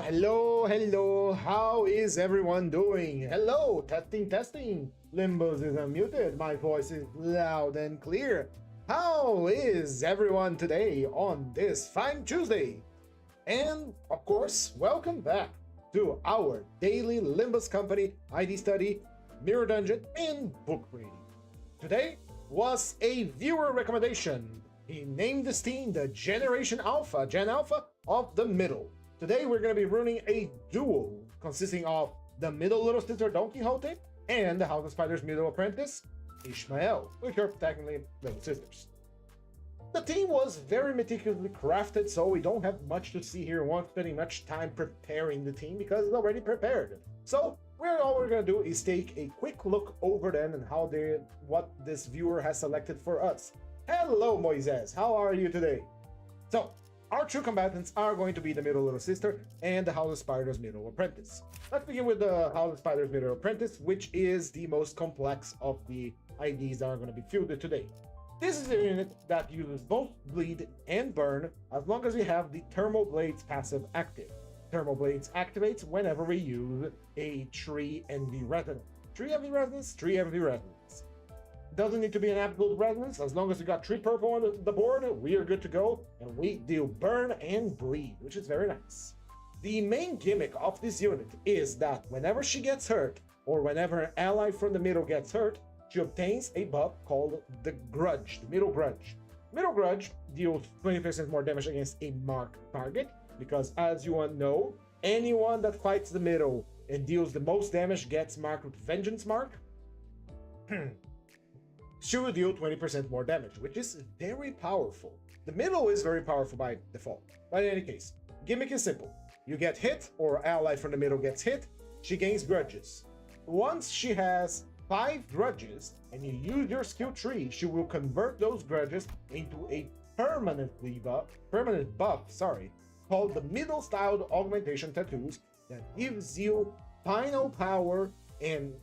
Hello, how is everyone doing? Hello, testing. Limbus is unmuted, my voice is loud and clear. How is everyone today on this fine Tuesday? And, of course, welcome back to our daily Limbus Company ID study, Mirror Dungeon, and book reading. Today was a viewer recommendation. He named this team the Generation Alpha, Gen Alpha of the Middle. Today we're going to be running a duo consisting of the middle little sister Don Quixote and the House of Spiders middle apprentice Ishmael, which are technically little sisters. The team was very meticulously crafted, so we don't have much to see here. We won't spending much time preparing the team because it's already prepared. So all we're going to do is take a quick look over them and what this viewer has selected for us. Hello, Moises. How are you today? So, our two combatants are going to be the middle little sister and the House of Spiders middle apprentice. Let's begin with the House of Spiders middle apprentice, which is the most complex of the IDs that are going to be fielded today. This is a unit that uses both bleed and burn as long as we have the Thermal Blades passive active. Thermal Blades activates whenever we use a tree envy resonance. Tree envy resonance. Doesn't need to be an absolute resonance. As long as we got 3 purple on the board, we are good to go, and we deal burn and bleed, which is very nice. The main gimmick of this unit is that whenever she gets hurt, or whenever an ally from the middle gets hurt, she obtains a buff called the Grudge, the Middle Grudge. Middle Grudge deals 20% more damage against a marked target, because as you all know, anyone that fights the middle and deals the most damage gets marked with Vengeance Mark. She will deal 20% more damage, which is very powerful. The middle is very powerful by default. But in any case, gimmick is simple. You get hit, or ally from the middle gets hit, she gains grudges. Once she has 5 grudges, and you use your skill tree, she will convert those grudges into a permanent buff, called the Middle-Styled Augmentation Tattoos that gives you final power and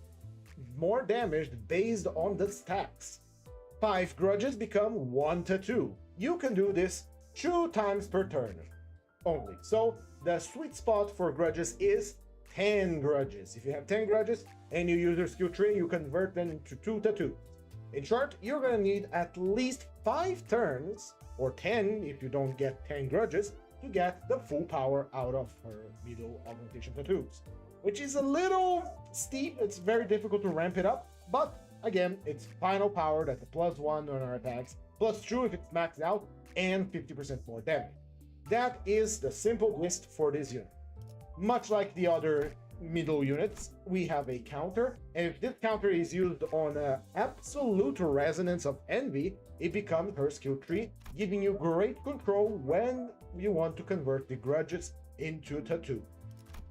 more damage based on the stacks. 5 grudges become 1 tattoo. You can do this 2 times per turn only. So the sweet spot for grudges is 10 grudges. If you have 10 grudges and you use your skill tree, you convert them into 2 tattoos. In short, you're gonna need at least 5 turns, or 10 if you don't get 10 grudges, to get the full power out of her middle augmentation tattoos. Which is a little steep. It's very difficult to ramp it up, but again, it's final power that's a +1 on our attacks, +2 if it's maxed out, and 50% more damage. That is the simple gist for this unit. Much like the other middle units, we have a counter, and if this counter is used on an absolute resonance of envy, it becomes her skill tree, giving you great control when you want to convert the grudges into tattoo.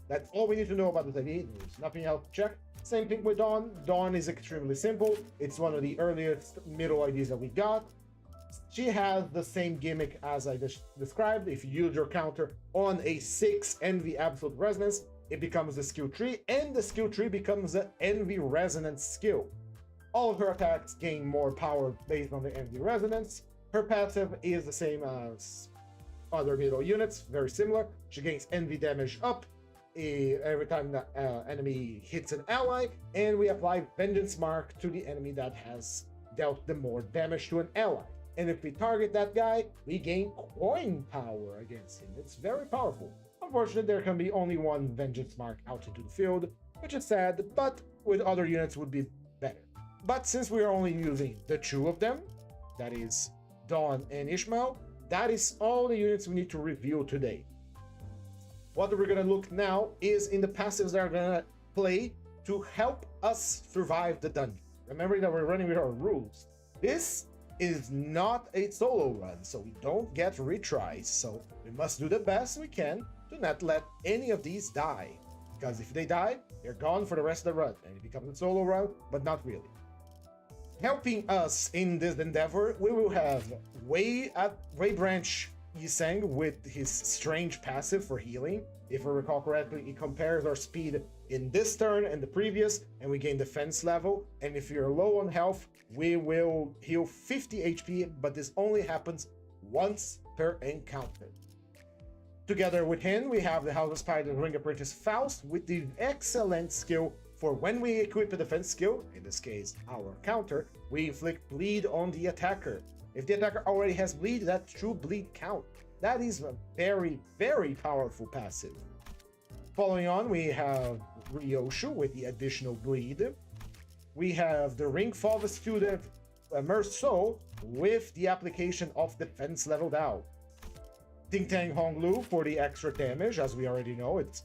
That's all we need to know about this ID. There's nothing else to check. Same thing with Dawn. Dawn is extremely simple. It's one of the earliest middle IDs that we got. She has the same gimmick as I just described. If you use your counter on a 6 Envy Absolute Resonance, it becomes the skill tree, and the skill tree becomes the Envy Resonance skill. All of her attacks gain more power based on the Envy Resonance. Her passive is the same as other middle units, very similar. She gains Envy damage up every time the enemy hits an ally, and we apply Vengeance Mark to the enemy that has dealt the more damage to an ally. And if we target that guy, we gain coin power against him. It's very powerful. Unfortunately, there can be only 1 Vengeance Mark out into the field, which is sad, but with other units would be better. But since we are only using the 2 of them, that is Dawn and Ishmael, that is all the units we need to review today. What we're going to look now is in the passives that are going to play to help us survive the dungeon. Remember that we're running with our rules. This is not a solo run, so we don't get retries, so we must do the best we can to not let any of these die. Because if they die, they're gone for the rest of the run, and it becomes a solo run, but not really. Helping us in this endeavor, we will have Wei Branch Yiseng with his strange passive for healing. If I recall correctly, it compares our speed in this turn and the previous, and we gain defense level. And if you're low on health, we will heal 50 HP, but this only happens once per encounter. Together with him, we have the House of Spider Ring Apprentice Faust with the excellent skill for when we equip a defense skill, in this case our counter, we inflict bleed on the attacker. If the attacker already has bleed, that true bleed count. That is a very, very powerful passive. Following on, we have Ryoshu with the additional bleed. We have the Ring Fall Student Merceau with the application of defense level down. Ting Tang Honglu for the extra damage, as we already know, it's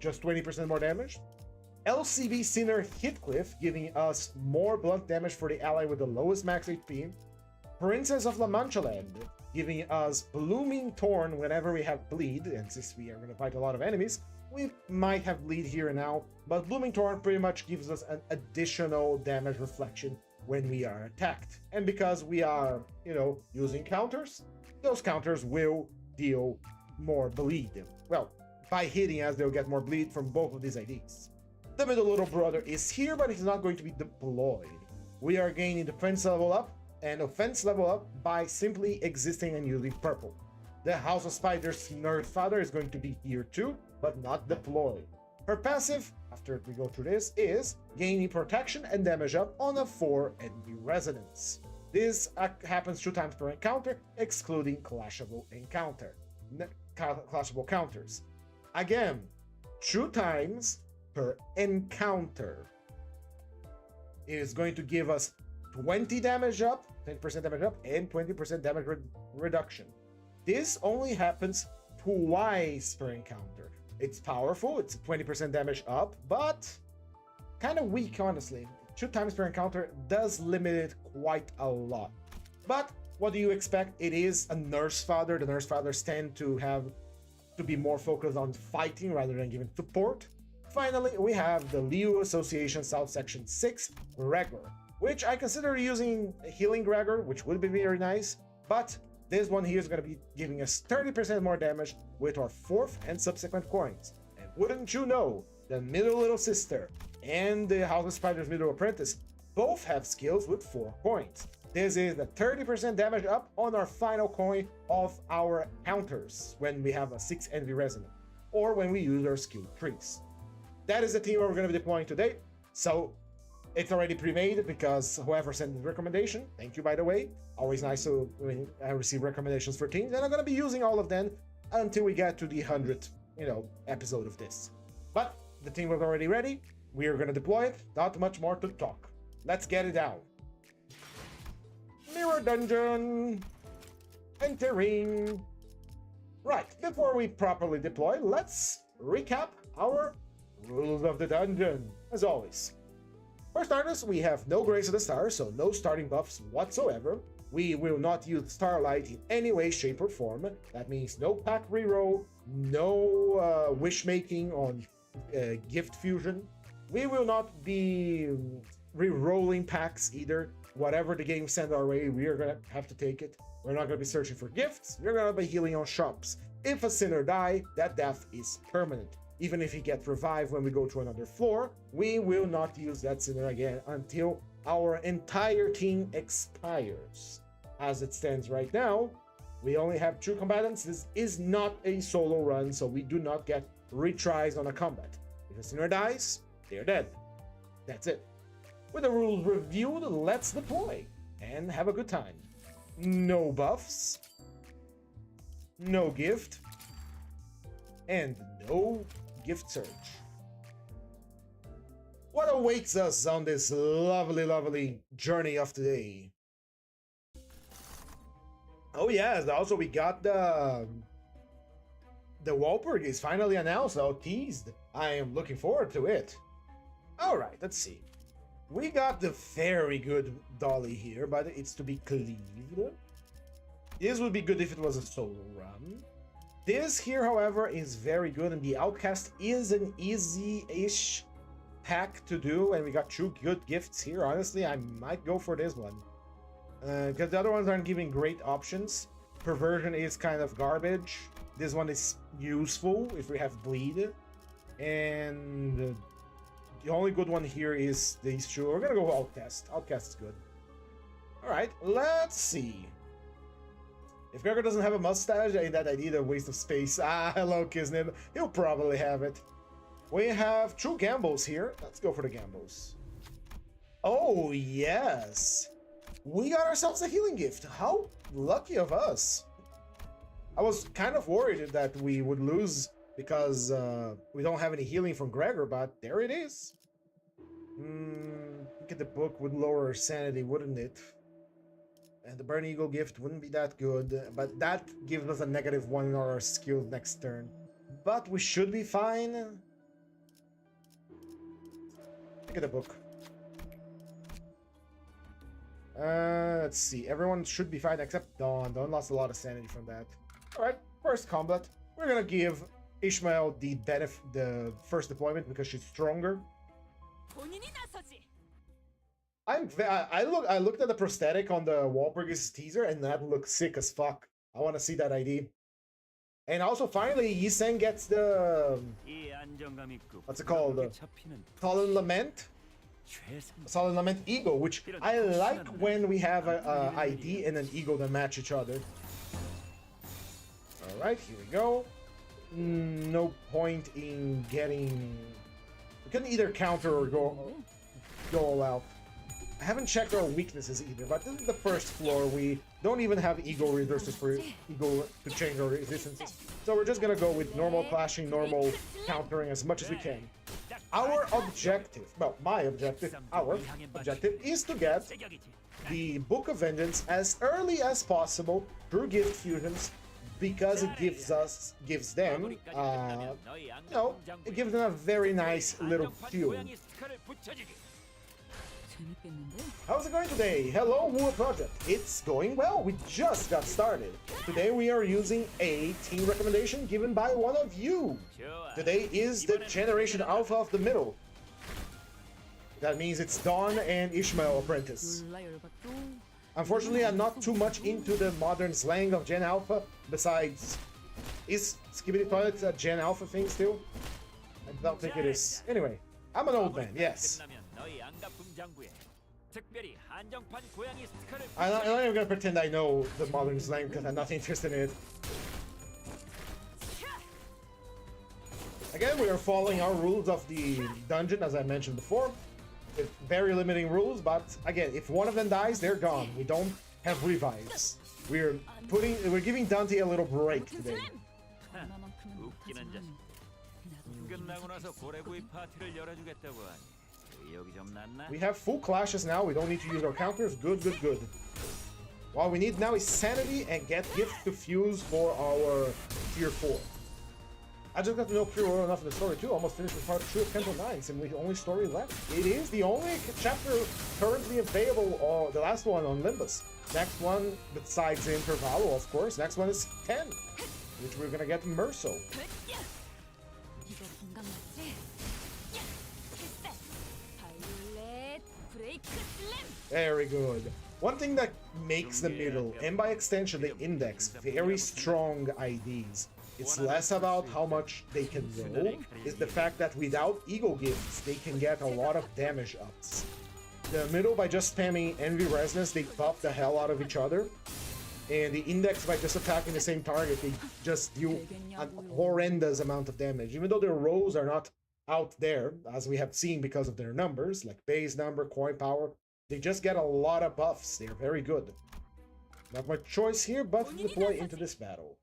just 20% more damage. LCB Sinner Heathcliff giving us more blunt damage for the ally with the lowest max HP. Princess of La Mancha Land giving us Blooming Thorn whenever we have bleed, and since we are going to fight a lot of enemies, we might have bleed here and now, but Blooming Thorn pretty much gives us an additional damage reflection when we are attacked. And because we are, using counters, those counters will deal more bleed. Well, by hitting us, they'll get more bleed from both of these IDs. The middle little brother is here, but he's not going to be deployed. We are gaining defense level up and offense level up by simply existing and using purple. The House of Spiders Nerd Father is going to be here too, but not deployed. Her passive, after we go through this, is gaining protection and damage up on a 4 envy resonance. This happens 2 times per encounter, excluding clashable counters. Again, 2 times per encounter. It is going to give us 20 damage up, 10% damage up, and 20% damage reduction. This only happens twice per encounter. It's powerful, it's 20% damage up, but kind of weak, honestly. 2 times per encounter does limit it quite a lot. But what do you expect? It is a Nurse Father. The Nurse Fathers tend to be more focused on fighting rather than giving support. Finally, we have the Liu Association South Section 6 Gregor, which I consider using Healing Gregor, which would be very nice, but this one here is going to be giving us 30% more damage with our 4th and subsequent coins. And wouldn't you know, the Middle Little Sister and the House of Spiders Middle Apprentice both have skills with 4 coins. This is the 30% damage up on our final coin of our counters when we have a 6 Envy Resonant, or when we use our skill trees. That is the team we're going to be deploying today. So it's already pre-made because whoever sent the recommendation, thank you by the way. Always nice to receive recommendations for teams, and I'm going to be using all of them until we get to the 100th, episode of this. But the team was already ready. We are going to deploy it. Not much more to talk. Let's get it down. Mirror Dungeon. Entering. Right, before we properly deploy, let's recap our rules of the dungeon, as always. For starters, we have no Grace of the Stars, so no starting buffs whatsoever. We will not use Starlight in any way, shape, or form. That means no Pack Reroll, no wishmaking on gift fusion. We will not be re-rolling packs either. Whatever the game sends our way, we are going to have to take it. We're not going to be searching for gifts. We're going to be healing on shops. If a sinner dies, that death is permanent. Even if he gets revived when we go to another floor, we will not use that sinner again until our entire team expires. As it stands right now, we only have 2 combatants. This is not a solo run, so we do not get retries on a combat. If a sinner dies, they're dead. That's it. With the rules reviewed, let's deploy and have a good time. No buffs, no gift, and no gift search. What awaits us on this lovely, lovely journey of today? Oh yes, also we got the Walpurg is finally announced, so teased. I am looking forward to it. Alright, let's see. We got the very good dolly here, but it's to be cleaved. This would be good if it was a solo run. This here, however, is very good, and the Outcast is an easy-ish pack to do, and we got 2 good gifts here. Honestly, I might go for this one. Because the other ones aren't giving great options. Perversion is kind of garbage. This one is useful if we have bleed. And the only good one here is these 2. We're gonna go Outcast. Outcast is good. Alright, let's see. If Gregor doesn't have a mustache, ain't that idea a waste of space? Ah, hello, Kisnib. He'll probably have it. We have 2 gambles here. Let's go for the gambles. Oh, yes. We got ourselves a healing gift. How lucky of us. I was kind of worried that we would lose because we don't have any healing from Gregor, but there it is. Look at the book would lower our sanity, wouldn't it? And the Burn Eagle gift wouldn't be that good, but that gives us a -1 in our skills next turn. But we should be fine. Look at the book. Let's see. Everyone should be fine except Dawn. Dawn lost a lot of sanity from that. Alright, first combat. We're gonna give Ishmael the first deployment because she's stronger. I looked at the prosthetic on the Walpurgis teaser and that looks sick as fuck. I want to see that ID. And also finally Yiseng gets the what's it called? Solemn Lament. Solemn Lament Ego, which I like when we have a ID and an Ego that match each other. Alright, here we go. No point in getting... We can either counter or go all out. I haven't checked our weaknesses either, but this is the first floor. We don't even have Ego resources for Ego to change our resistances. So we're just gonna go with normal clashing, normal countering as much as we can. Our objective, well, my objective, our objective is to get the Book of Vengeance as early as possible through gift fusions, because it gives them, it gives them a very nice little fuel. How's it going today? Hello, War Project. It's going well. We just got started. Today we are using a team recommendation given by one of you. Today is the Generation Alpha of the middle. That means it's Dawn and Ishmael Apprentice. Unfortunately, I'm not too much into the modern slang of Gen Alpha. Besides, is Skibidi Toilets a Gen Alpha thing still? I don't think it is. Anyway, I'm an old man, yes. I'm not even gonna pretend I know the modern slang because I'm not interested in it. Again, we are following our rules of the dungeon, as I mentioned before. With very limiting rules, but again, if one of them dies, they're gone. We don't have revives. We're giving Dante a little break today. We have full clashes now. We don't need to use our counters. Good, good, good. What we need now is sanity and get gift to fuse for our tier 4. I just got to know pretty well enough of the story too. Almost finished with part 2 of Temple 9, and the only story left. It is the only chapter currently available, or the last one on Limbus. Next one, besides Intervallo, of course, next one is 10, which we're gonna get Merso. Very good. One thing that makes the middle, and by extension the index, very strong IDs. It's less about how much they can roll, it's the fact that without Ego Gifts, they can get a lot of damage ups. The middle, by just spamming Envy Resonance, they buff the hell out of each other. And the index, by just attacking the same target, they just deal a horrendous amount of damage. Even though their rolls are not out there, as we have seen because of their numbers, like base number, coin power, they just get a lot of buffs. They're very good. Not much choice here, but to deploy into this battle.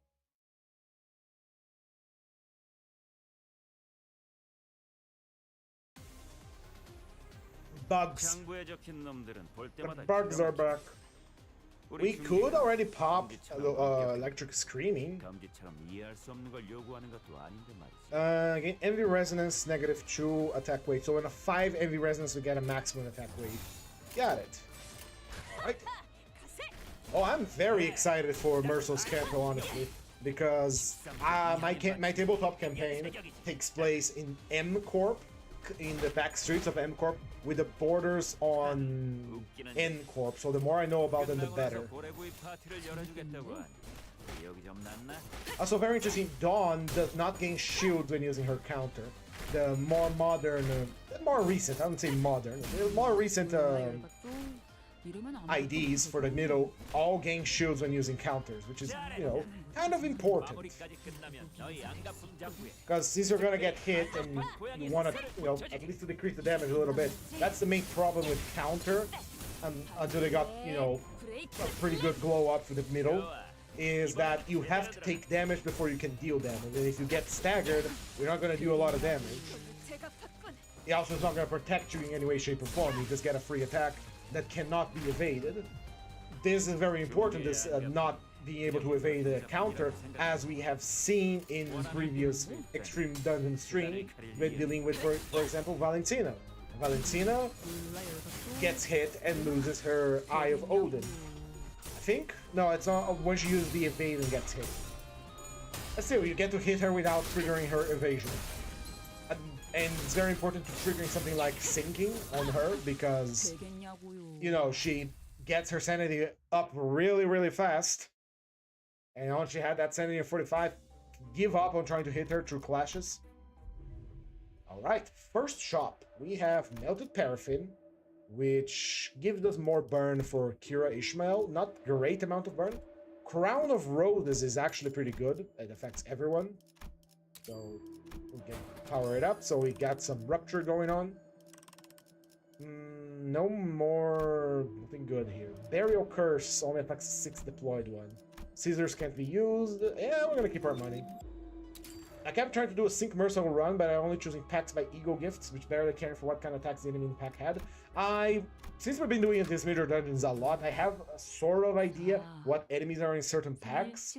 Bugs. The bugs are back. We could already pop Electric Screaming. Again, Envy Resonance, -2 attack weight. So in a 5 Envy Resonance, we get a maximum attack weight. Got it. Alright. Oh, I'm very excited for Merso's Canto, honestly. Because my tabletop campaign takes place in M Corp, in the back streets of M Corp, with the borders on N Corp. So the more I know about them, the better. Also very interesting, Dawn does not gain shields when using her counter. The more modern, more recent, I wouldn't say modern, the more recent IDs for the middle all gain shields when using counters, which is, you know, kind of important. Because since you're gonna get hit and you want to, you know, at least to decrease the damage a little bit, that's the main problem with counter, until they got, you know, a pretty good glow up for the middle, is that you have to take damage before you can deal damage. And if you get staggered, you're not gonna do a lot of damage. It also is not gonna protect you in any way, shape, or form. You just get a free attack that cannot be evaded. This is very important, this not being able to evade a counter, as we have seen in previous Extreme Dungeon stream with dealing with, for example, Valentina. Valentina gets hit and loses her Eye of Odin. I think? No, it's not when she uses the evade and gets hit. But still, you get to hit her without triggering her evasion. And it's very important to triggering something like sinking on her, because, you know, she gets her sanity up really, really fast. And once she had that sanity of 45, give up on trying to hit her through clashes. Alright, first shop. We have Melted Paraffin, which gives us more burn for Kira Ishmael. Not great amount of burn. Crown of Rhodes is actually pretty good. It affects everyone. So we can power it up. So we got some Rupture going on. No more... nothing good here. Burial Curse only affects 6 deployed one. Scissors can't be used. Yeah, we're gonna keep our money. I kept trying to do a Sync Merciful run, but I'm only choosing packs by Ego Gifts, which barely care for what kind of attacks the enemy in the pack had. Since we've been doing these major dungeons a lot, I have a sort of idea what enemies are in certain packs,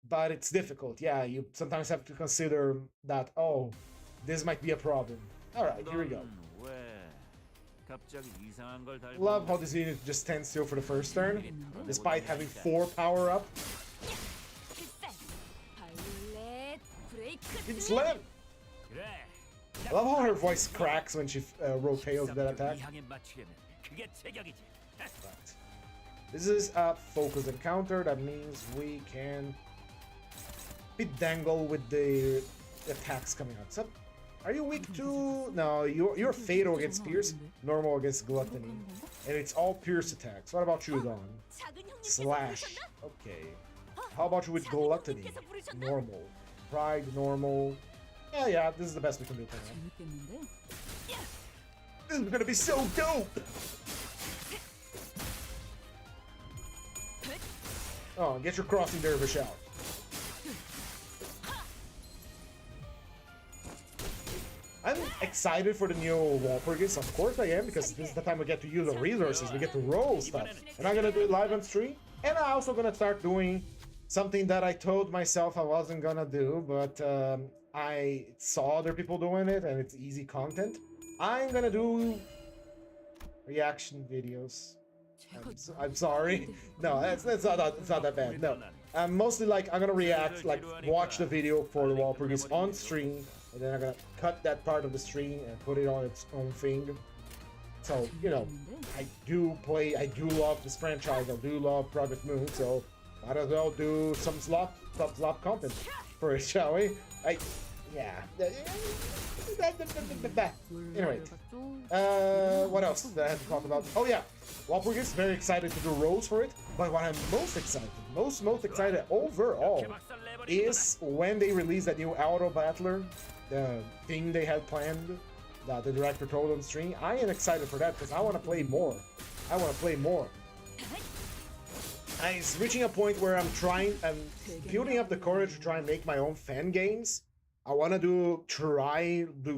but it's difficult. Yeah, you sometimes have to consider that, oh, this might be a problem. Alright, here we go. Love how this unit just stands still for the first turn, despite having 4 power up. It's Lim! I love how her voice cracks when she rotates that attack. Right. This is a focused encounter, that means we can dangle with the attacks coming out. So, are you weak to... No, you're fatal against Pierce, normal against Gluttony. And it's all Pierce attacks. What about you, Dawn? Slash. Okay. How about you with Gluttony? Normal. Pride, normal. Yeah, this is the best we can do for now. This is gonna be so dope! Oh, get your Crossing Dervish out. I'm excited for the new Walpurgis, of course I am, because this is the time we get to use the resources, we get to roll stuff. And I'm gonna do it live on stream, and I'm also gonna start doing something that I told myself I wasn't gonna do, but I saw other people doing it, and it's easy content. I'm gonna do reaction videos. I'm sorry. No, it's not that bad. No, I'm mostly like, I'm gonna react, like watch the video for the Walpurgis on stream, and then I'm gonna cut that part of the stream and put it on its own thing. So, you know, I do love this franchise, I do love Project Moon, so might as well do some slop content for it, shall we? Yeah. Anyway, what else did I have to talk about? Oh yeah, Walpurgis, very excited to do rolls for it, but what I'm most excited, most excited overall, is when they release that new Auto Battler, the thing they had planned, that the director told on stream. I am excited for that, because I want to play more. I'm reaching a point where I'm building up the courage to try and make my own fan games. I want to do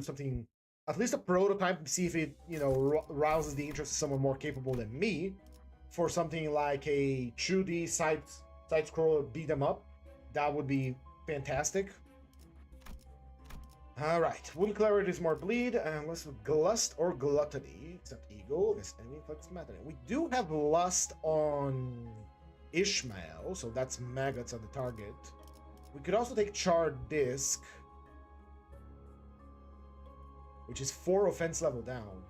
something, at least a prototype, see if it, you know, rouses the interest of someone more capable than me, for something like a 2D side-scroller beat 'em up. That would be fantastic. Alright, Wound Clarity is more bleed, and let's do Lust or Gluttony, except Ego, this enemy inflicts matter. We do have Lust on Ishmael, so that's maggots on the target. We could also take Charred Disc, which is 4 offense level down.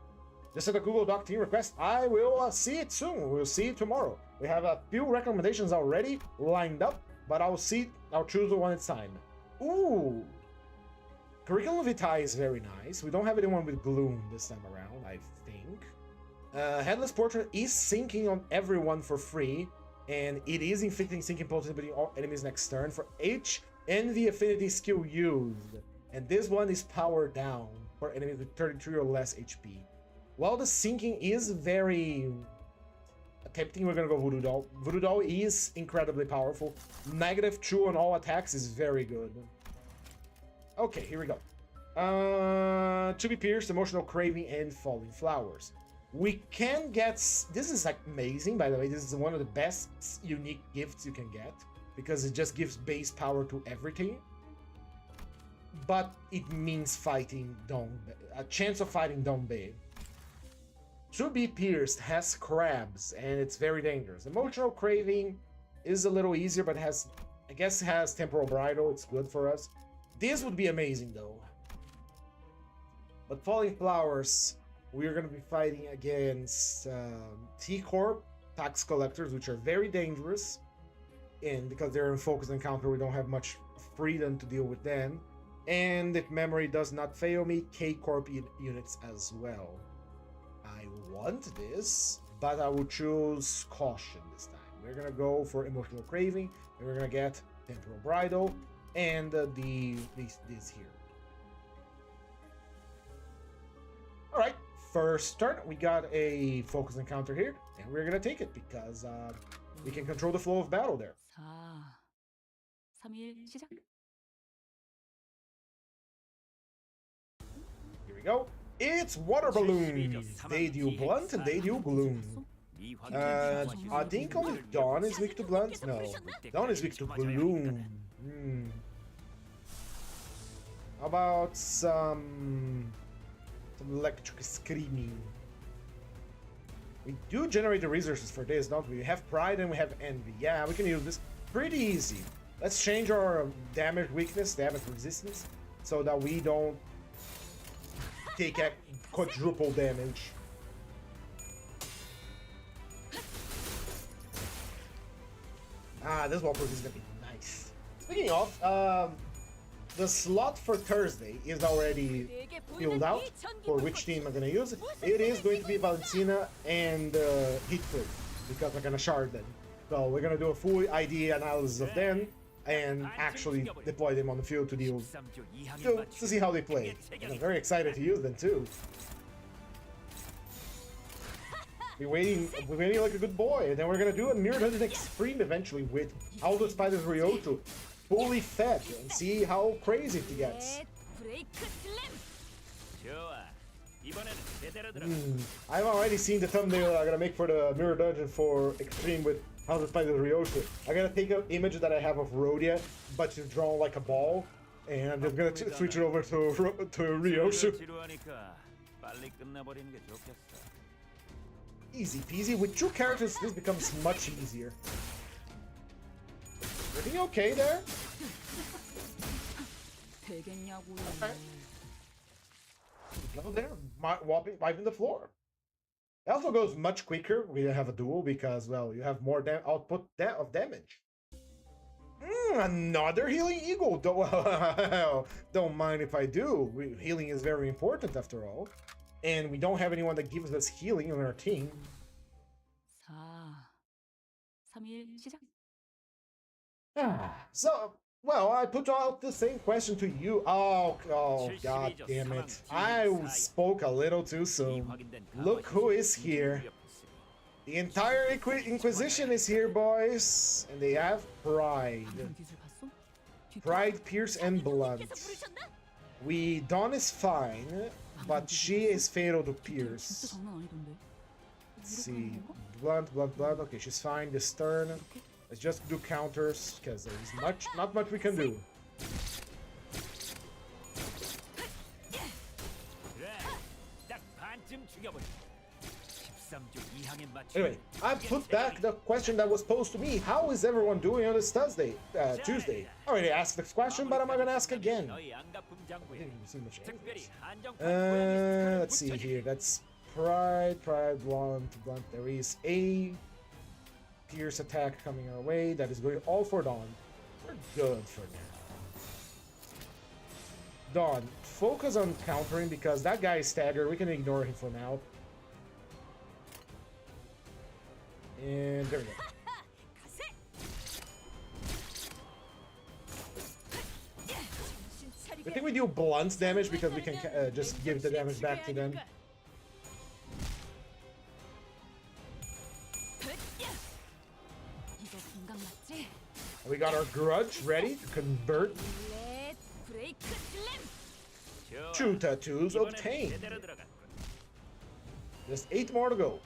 Just at a Google Doc team request, I will see it soon. We'll see it tomorrow. We have a few recommendations already lined up, but I'll choose the one it's time. Ooh! Curriculum Vitae is very nice. We don't have anyone with Gloom this time around, I think. Headless Portrait is sinking on everyone for free, and it is inflicting sinking potency on all enemies next turn for each envy affinity skill used. And this one is powered down for enemies with 33 or less HP. While the sinking is very tempting, we're gonna go Voodoo Doll. Voodoo Doll is incredibly powerful. -2 on all attacks is very good. Okay, here we go. To be pierced, emotional craving, and falling flowers. We can get... This is like amazing, by the way. This is one of the best unique gifts you can get, because it just gives base power to everything. But it means fighting Dongbei. A chance of fighting Dongbei. To be pierced has crabs, and it's very dangerous. Emotional craving is a little easier, but has... I guess it has temporal bridle. It's good for us. This would be amazing, though. But falling flowers... We're going to be fighting against T-Corp, tax collectors, which are very dangerous. And because they're in focus encounter, we don't have much freedom to deal with them. And if memory does not fail me, K-Corp units as well. I want this, but I will choose caution this time. We're going to go for emotional craving, and we're going to get temporal bridle, and this here. Alright. First turn, we got a focus encounter here, and we're gonna take it because we can control the flow of battle there. Here we go. It's water balloons. They deal blunt and they deal gloom. I think only Dawn is weak to blunt. No, Dawn is weak to gloom. How about some electric screaming? We do generate the resources for this, don't we? We have pride and we have envy. Yeah, we can use this. Pretty easy. Let's change our damage weakness, damage resistance, so that we don't take a quadruple damage. This wallproof is gonna be nice. Speaking of, the slot for Thursday is already filled out for which team I'm going to use. It is going to be Valentina and Heatcliff, because we're going to shard them. So we're going to do a full ID analysis of them and actually deploy them on the field to deal to see how they play. And I'm very excited to use them too. We're waiting like a good boy, and then we're going to do a Mirror Dungeon Extreme eventually with How the Spiders Ryoto. Fully fed and see how crazy it gets. I've already seen the thumbnail I'm gonna make for the Mirror Dungeon for Extreme with How to Fight the Ryoshu. I'm gonna take an image that I have of Rhodia, but it's drawn like a ball, and I'm just gonna switch it over to Ryoshu. Easy peasy. With 2 characters, this becomes much easier. Everything okay there? Okay. No, there, wiping the floor. It also goes much quicker. We have a duel because, well, you have more output of damage. Another healing eagle. Don't mind if I do. Healing is very important after all, and we don't have anyone that gives us healing on our team. So, well, I put out the same question to you. Oh, god damn it. I spoke a little too soon. Look who is here. The entire Inquisition is here, boys. And they have Pride. Pride, Pierce, and Blunt. Dawn is fine, but she is fatal to Pierce. Let's see. Blunt. Okay, she's fine this turn. Let's just do counters, because there's not much we can do. Anyway, I put back the question that was posed to me. How is everyone doing on this Tuesday? I already asked this question, but I'm not gonna ask again. Let's see here. That's Pride, Blunt. There is a Pierce attack coming our way. That is going all for Dawn. We're good for now. Dawn, focus on countering because that guy is staggered. We can ignore him for now. And there we go. I think we do blunt damage because we can just give the damage back to them. We got our grudge ready to convert. 2 tattoos obtained. Just 8 more to go.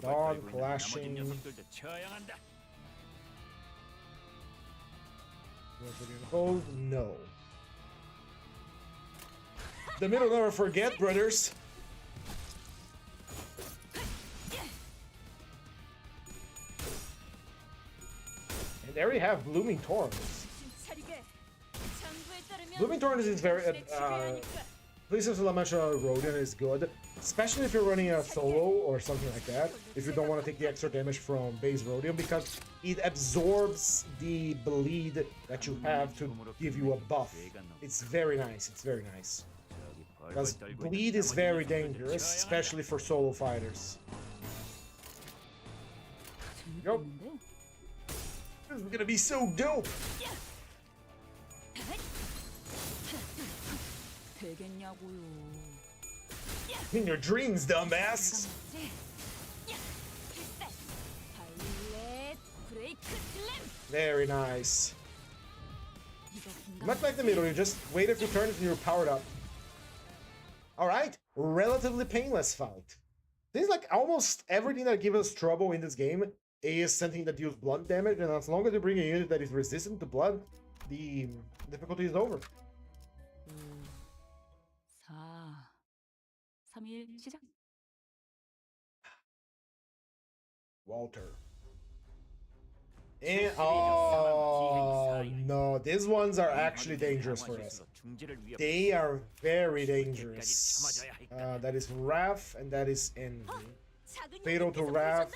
Dawn clashing. Hold? No. The middle never forget, brothers. And there we have Blooming Torrents. Blooming Torrents is very... Please mention Rodion is good, especially if you're running a solo or something like that, if you don't want to take the extra damage from base Rodion, because it absorbs the bleed that you have to give you a buff. It's very nice, it's very nice. Because bleed is very dangerous, especially for solo fighters. Yo. This is gonna be so dope! In your dreams, dumbass! Very nice. Much like the middle, you just wait a few turns and you're powered up. Alright, relatively painless fight. This is like almost everything that gives us trouble in this game is something that deals blunt damage, and as long as you bring a unit that is resistant to blood, the difficulty is over. 4, 3, 1, 시작. Walter. And oh no, these ones are actually dangerous for us. They are very dangerous. That is Wrath and that is Envy. Fatal to Wrath.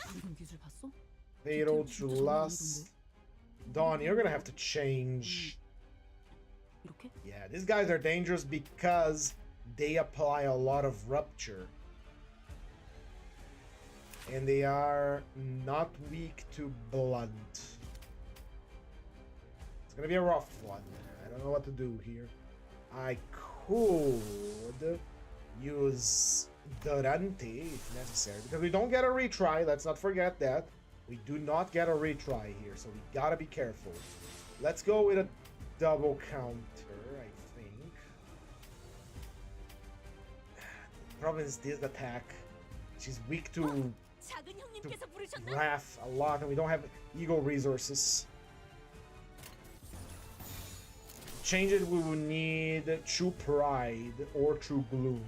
Fatal to Lust. Dawn, you're gonna have to change. Yeah, these guys are dangerous because they apply a lot of Rupture. And they are not weak to Blunt. It's gonna be a rough one. I don't know what to do here. I could use Durante if necessary, because we don't get a retry. Let's not forget that. We do not get a retry here, so we gotta be careful. Let's go with a double counter, I think. The problem is this attack. She's weak to Wrath a lot, and we don't have ego resources. To change it, we will need True Pride or True Gloom.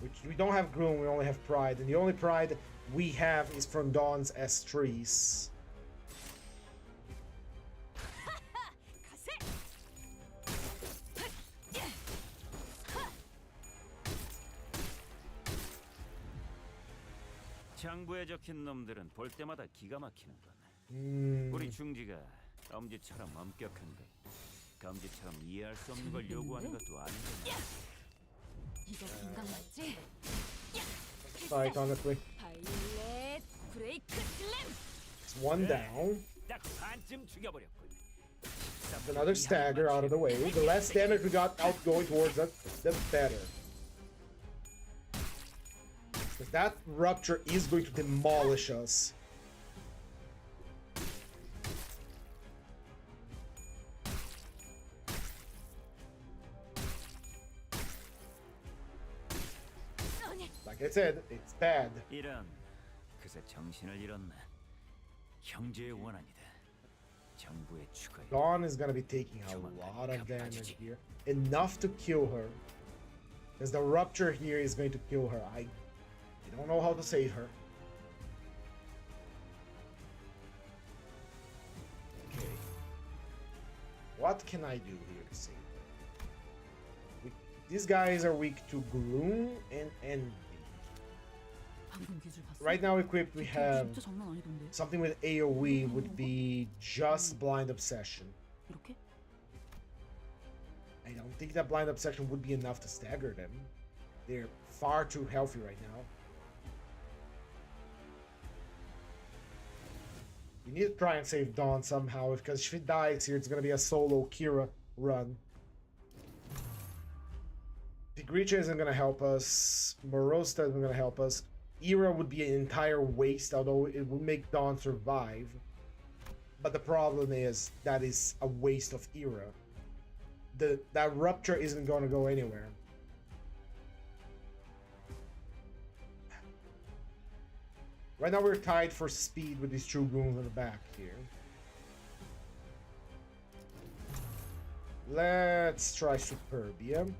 Which we don't have Gloom, we only have Pride, and the only Pride we have is from Dawn's S3s. 장부에 적힌 놈들은 볼 때마다 기가 막히는 거네. 우리 중지가 엄지처럼 엄격한 것, 검지처럼 이해할 수 없는 걸 요구하는 것도 아닌데. 이거 공감 맞지? Fight, honestly. It's one down. 딱 반쯤 죽여버렸군. Another stagger out of the way. The less damage we got out going towards us, the better. That Rupture is going to demolish us. Like I said, it's bad. 이런 그새 정신을 잃었네. 형제의 원한이다. 정부의 추가에. Dawn is gonna be taking a lot of damage here. Enough to kill her. Because the Rupture here is going to kill her. I don't know how to save her. Okay. What can I do here to save her? These guys are weak to Gloom and Envy. Right now equipped we have something with AoE would be just Blind Obsession. I don't think that Blind Obsession would be enough to stagger them. They're far too healthy right now. We need to try and save Dawn somehow, because if she dies here, it's gonna be a solo Kira run. Tigricha isn't gonna help us. Morosta isn't gonna help us. Era would be an entire waste, although it would make Dawn survive. But the problem is that is a waste of Era. That rupture isn't gonna go anywhere. Right now we're tied for speed with these two goons on the back here. Let's try Superbia.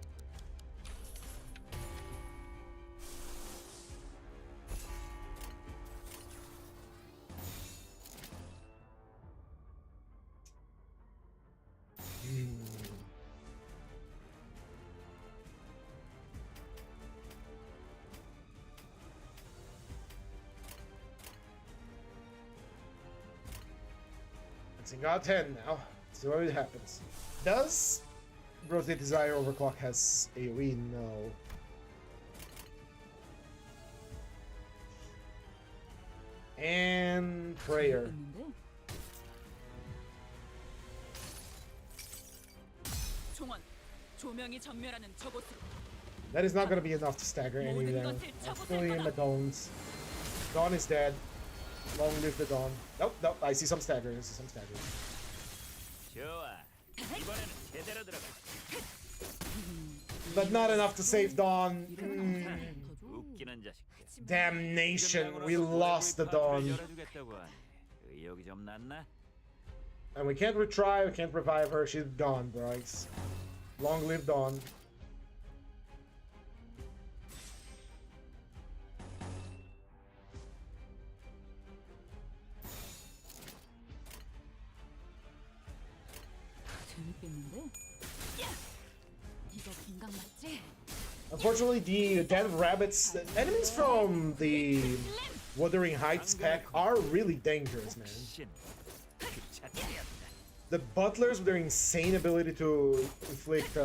Got 10 now. See what happens. Does Rotate Desire Overclock has AoE? No. And Prayer. That is not going to be enough to stagger anything. I'm filling in the Dawns. Dawn is dead. Long live the Dawn. Nope, nope, I see some staggering. I see some staggering. But not enough to save Dawn. Damnation, we lost the Dawn. And we can't retry, we can't revive her. She's gone, Bryce. Long live Dawn. Unfortunately, the dead rabbits, the enemies from the Wuthering Heights pack are really dangerous, man. The butlers with their insane ability to inflict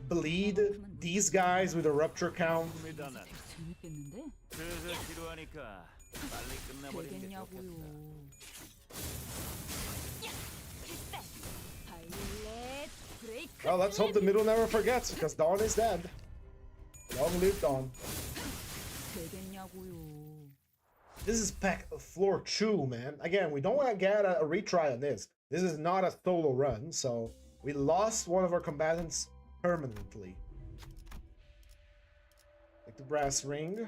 bleed, these guys with a rupture count. Well, let's hope the middle never forgets, because Dawn is dead. Long live Dawn. This is pack floor 2, man. Again, we don't want to get a retry on this. This is not a solo run, so we lost one of our combatants permanently. Like the brass ring.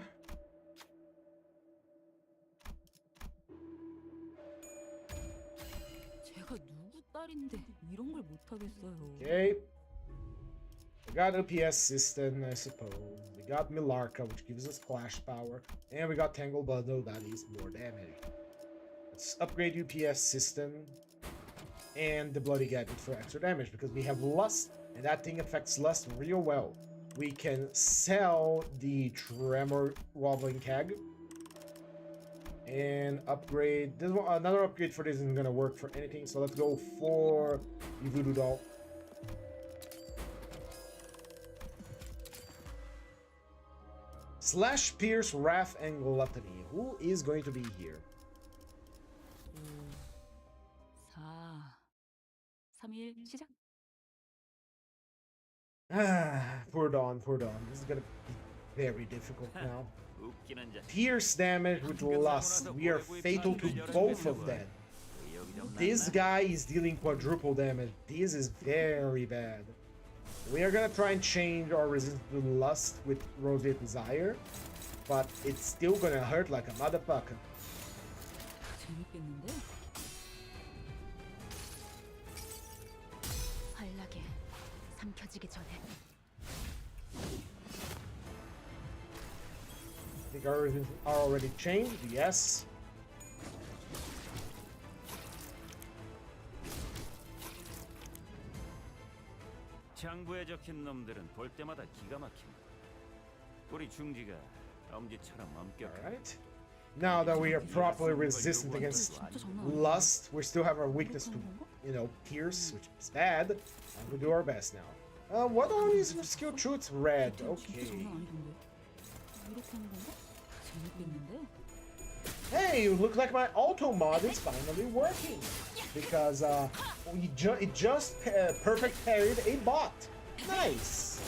Okay. We got OPS system, I suppose. We got Milarka, which gives us flash power. And we got Tangle Bundle, that is more damage. Let's upgrade UPS system. And the Bloody Gadget for extra damage, because we have Lust, and that thing affects Lust real well. We can sell the Tremor Wobbling Keg. And upgrade this one. Another upgrade for this isn't gonna work for anything, so let's go for the Voodoo Doll. Slash, Pierce, Wrath, and Gluttony. Who is going to be here? 4, 3, 1 시작. Poor Dawn, poor Dawn. This is gonna be very difficult now. Pierce damage with Lust. We are fatal to both of them. This guy is dealing quadruple damage. This is very bad. We are gonna try and change our resistance to Lust with Roseate Desire, but it's still gonna hurt like a motherfucker. 환락에 삼켜지기 전에. I think our resistance are already changed. Yes. 장부에 적힌 놈들은 볼 때마다 기가 막힌다. 우리 중지가 엄지처럼 엄격해. Alright. Now that we are properly resistant against Lust, we still have our weakness to, Pierce, which is bad. And we'll do our best now. What on is skill true? It's red. Okay. 이렇게 하는 건가? 재밌겠는데? Hey, you look like my auto mod is finally working because it just perfect parried a bot. Nice.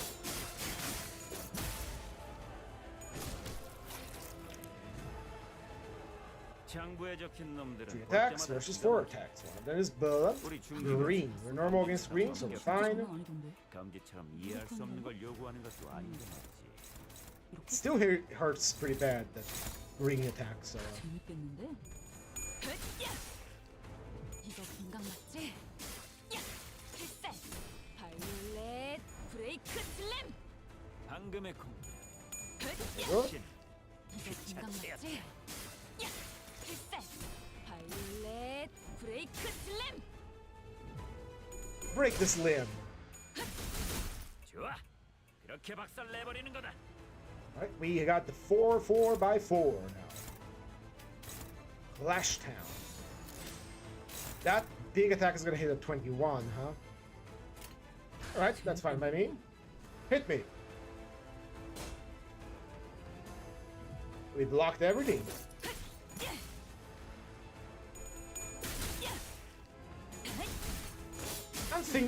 장부에 적힌 놈들은 3 attacks versus 4 attacks. One of them is blood. Green. We're normal against green, so we're fine. 감지처럼 이해할 수 없는 걸 요구하는 것도 아닌데 말이지. Still hurts pretty bad, that green attack, so... 재밌겠는데? 이거 공각 맞지? 필살! 바이올렛 브레이크 슬램! 방금의 공. Good. 이거 공각 맞지? 필살! 바이올렛 브레이크 슬램! Break this limb. 좋아. 그렇게 박살 내버리는 거다. Alright, we got the 4-4x4 now. Clash Town. That big attack is gonna hit at 21, huh? Alright, that's fine by me. Hit me. We blocked everything.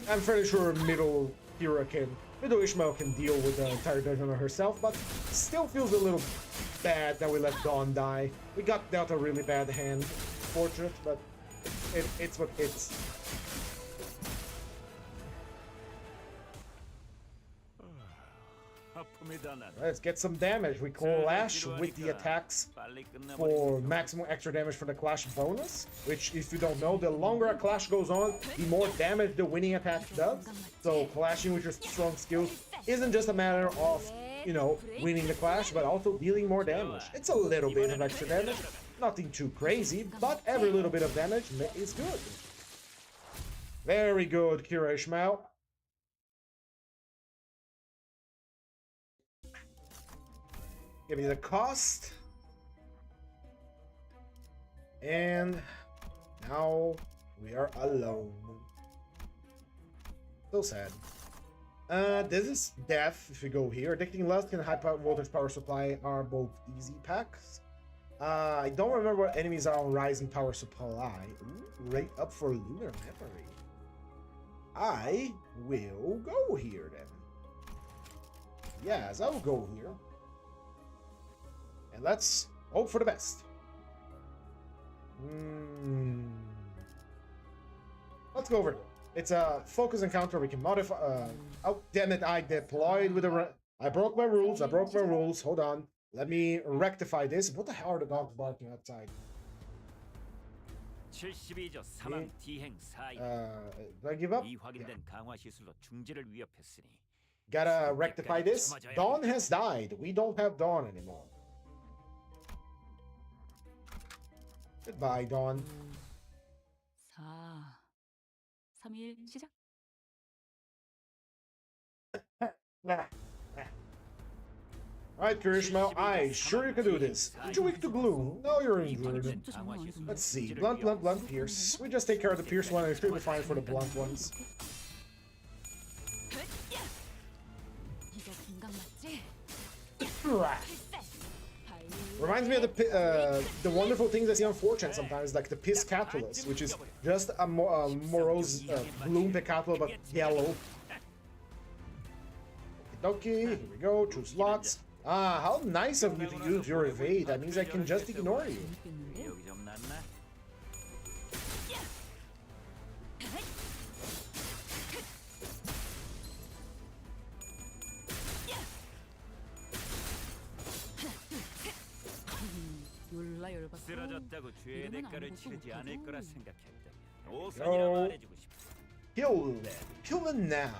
I'm fairly sure middle Ishmael can deal with the entire dungeon herself, but still feels a little bad that we let Dawn die. We got dealt a really bad hand, fortunate, but it's what it's. Let's get some damage. We clash with the attacks for maximum extra damage for the clash bonus, which, if you don't know, the longer a clash goes on, the more damage the winning attack does. So clashing with your strong skills isn't just a matter of, you know, winning the clash, but also dealing more damage. It's a little bit of extra damage, nothing too crazy, but every little bit of damage is good. Very good, Kira Ishmael. Give me the cost. And now we are alone. So sad. This is death if we go here. Addicting Lust and High Voltage Power Supply are both easy packs. I don't remember what enemies are on Rising Power Supply. Ooh, right up for Lunar Memory. I will go here then. Yes, I will go here. And let's hope for the best. Let's go over it. It's a focus encounter. We can modify. Oh, damn it! I deployed with a. I broke my rules. Hold on. Let me rectify this. What the hell are the dogs barking outside? Do I give up? Yeah. Gotta rectify this. Dawn has died. We don't have Dawn anymore. Goodbye, Dawn. 4, 3, 1, 시작. Alright, Kirishmael, sure you can do this. Aren't you weak to gloom? No, you're injured. Let's see. Blunt, pierce. We just take care of the pierce one and it's pretty fine for the blunt ones. Reminds me of the wonderful things I see on 4chan sometimes, like the Piss Catalyst, which is just a morose gloom Picatula but yellow. Okie, here we go, choose slots. Ah, how nice of you to use your evade. That means I can just ignore you. Kill them. Kill them now.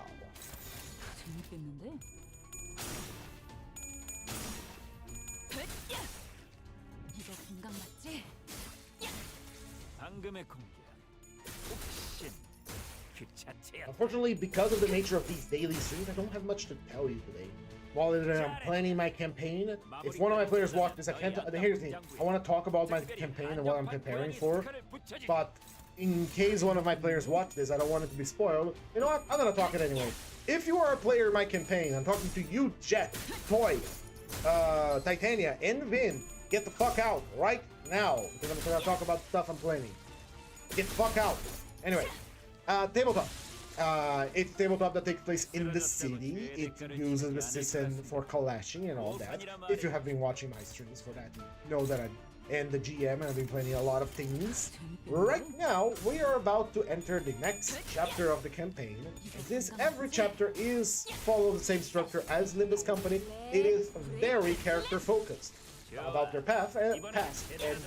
Unfortunately, because of the nature of these daily streams, I don't have much to tell you today. While I'm planning my campaign, if one of my players watch this, I can't. Here's the thing: I want to talk about my campaign and what I'm preparing for, but in case one of my players watch this, I don't want it to be spoiled. You know what? I'm gonna talk it anyway. If you are a player in my campaign, I'm talking to you, Jet, Toy, Titania, and Vin. Get the fuck out right now, because I'm gonna talk about stuff I'm planning. Get the fuck out. Anyway, tabletop. It's tabletop that takes place in the city. It uses the system for clashing and all that. If you have been watching my streams for that, you know that and the GM, and I've been playing a lot of things. Right now, we are about to enter the next chapter of the campaign. Since every chapter is follow the same structure as Limbus Company, it is very character focused about their past, and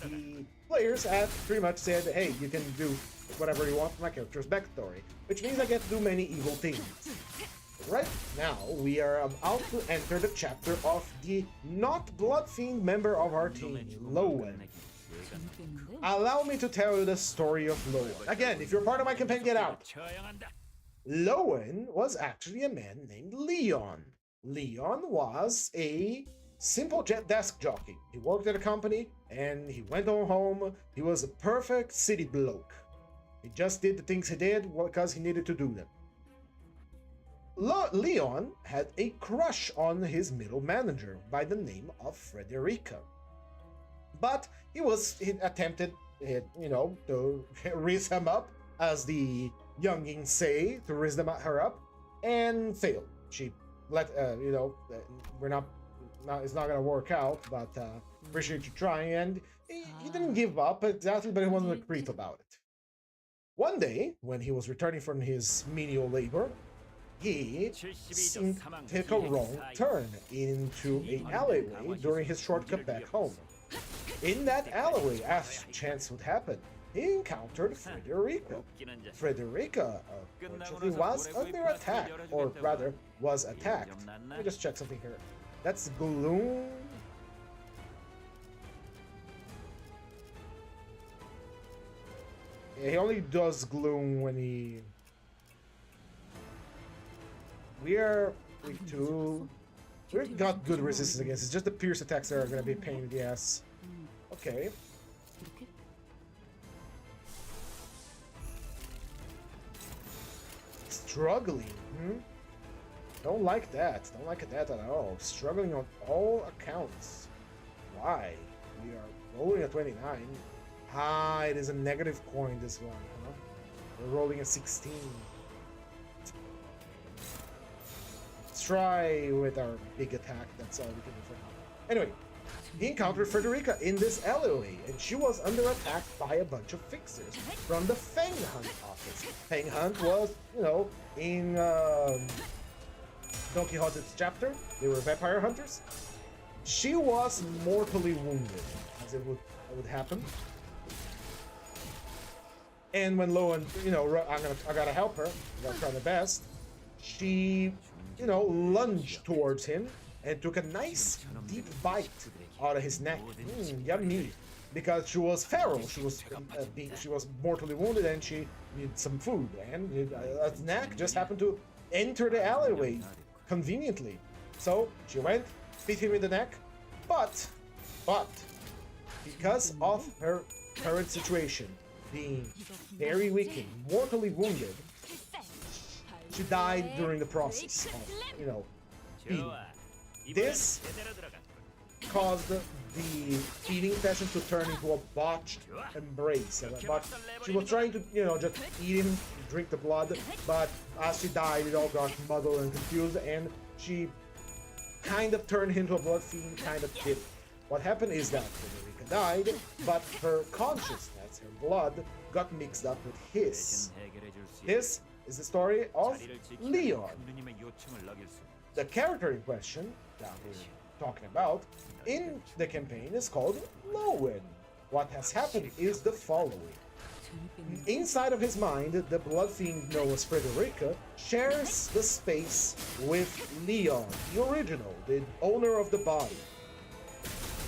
the players have pretty much said, hey, you can do whatever you want from my character's backstory, which means I get to do many evil things. Right now, we are about to enter the chapter of the not Blood Fiend member of our team, Lowen. Allow me to tell you the story of Lowen. Again, if you're part of my campaign, get out. Lowen was actually a man named Leon. Leon was a simple desk jockey. He worked at a company, and he went on home. He was a perfect city bloke. He just did the things he did because he needed to do them. Leon had a crush on his middle manager by the name of Frederica. But he attempted, to raise him up, as the youngins say, to raise her up, and failed. She it's not gonna work out, but appreciate you trying, and he didn't give up exactly, but he wasn't a creep about it. One day, when he was returning from his menial labor, he took a wrong turn into an alleyway during his shortcut back home. In that alleyway, as chance would happen, he encountered Frederica. Frederica, unfortunately, was under attack, or rather, was attacked. Let me just check something here. That's Gloom. Yeah, he only does Gloom when he... We've got good resistance against. It's just the pierce attacks that are gonna be a pain in the ass. Okay. Struggling, Don't like that. Don't like that at all. Struggling on all accounts. Why? We are rolling a 29. Ah, it is a negative coin, this one, huh? We're rolling a 16. Let's try with our big attack. That's all we can do for now. Anyway, he encountered Frederica in this alleyway, and she was under attack by a bunch of fixers from the Fang Hunt office. Fang Hunt was, in Don Quixote's chapter, they were vampire hunters. She was mortally wounded, as it would happen. And when Lowen, I gotta help her, I gotta try my best, she, lunged towards him and took a nice deep bite out of his neck. Yummy. Because she was feral, she was mortally wounded, and she needed some food. And a snack just happened to enter the alleyway conveniently. So she went, bit him in the neck, but because of her current situation, being very weak and mortally wounded, she died during the process of, feeding. This caused the feeding session to turn into a botched embrace. She was trying to, just eat him, drink the blood, but as she died, it all got muddled and confused, and she kind of turned into a blood fiend, kind of did. What happened is that Federica died, but her consciousness, her blood, got mixed up with his. This is the story of Leon. The character in question, that we're talking about, in the campaign is called Lowen. What has happened is the following. Inside of his mind, the blood fiend known as Frederica shares the space with Leon, the original, the owner of the body.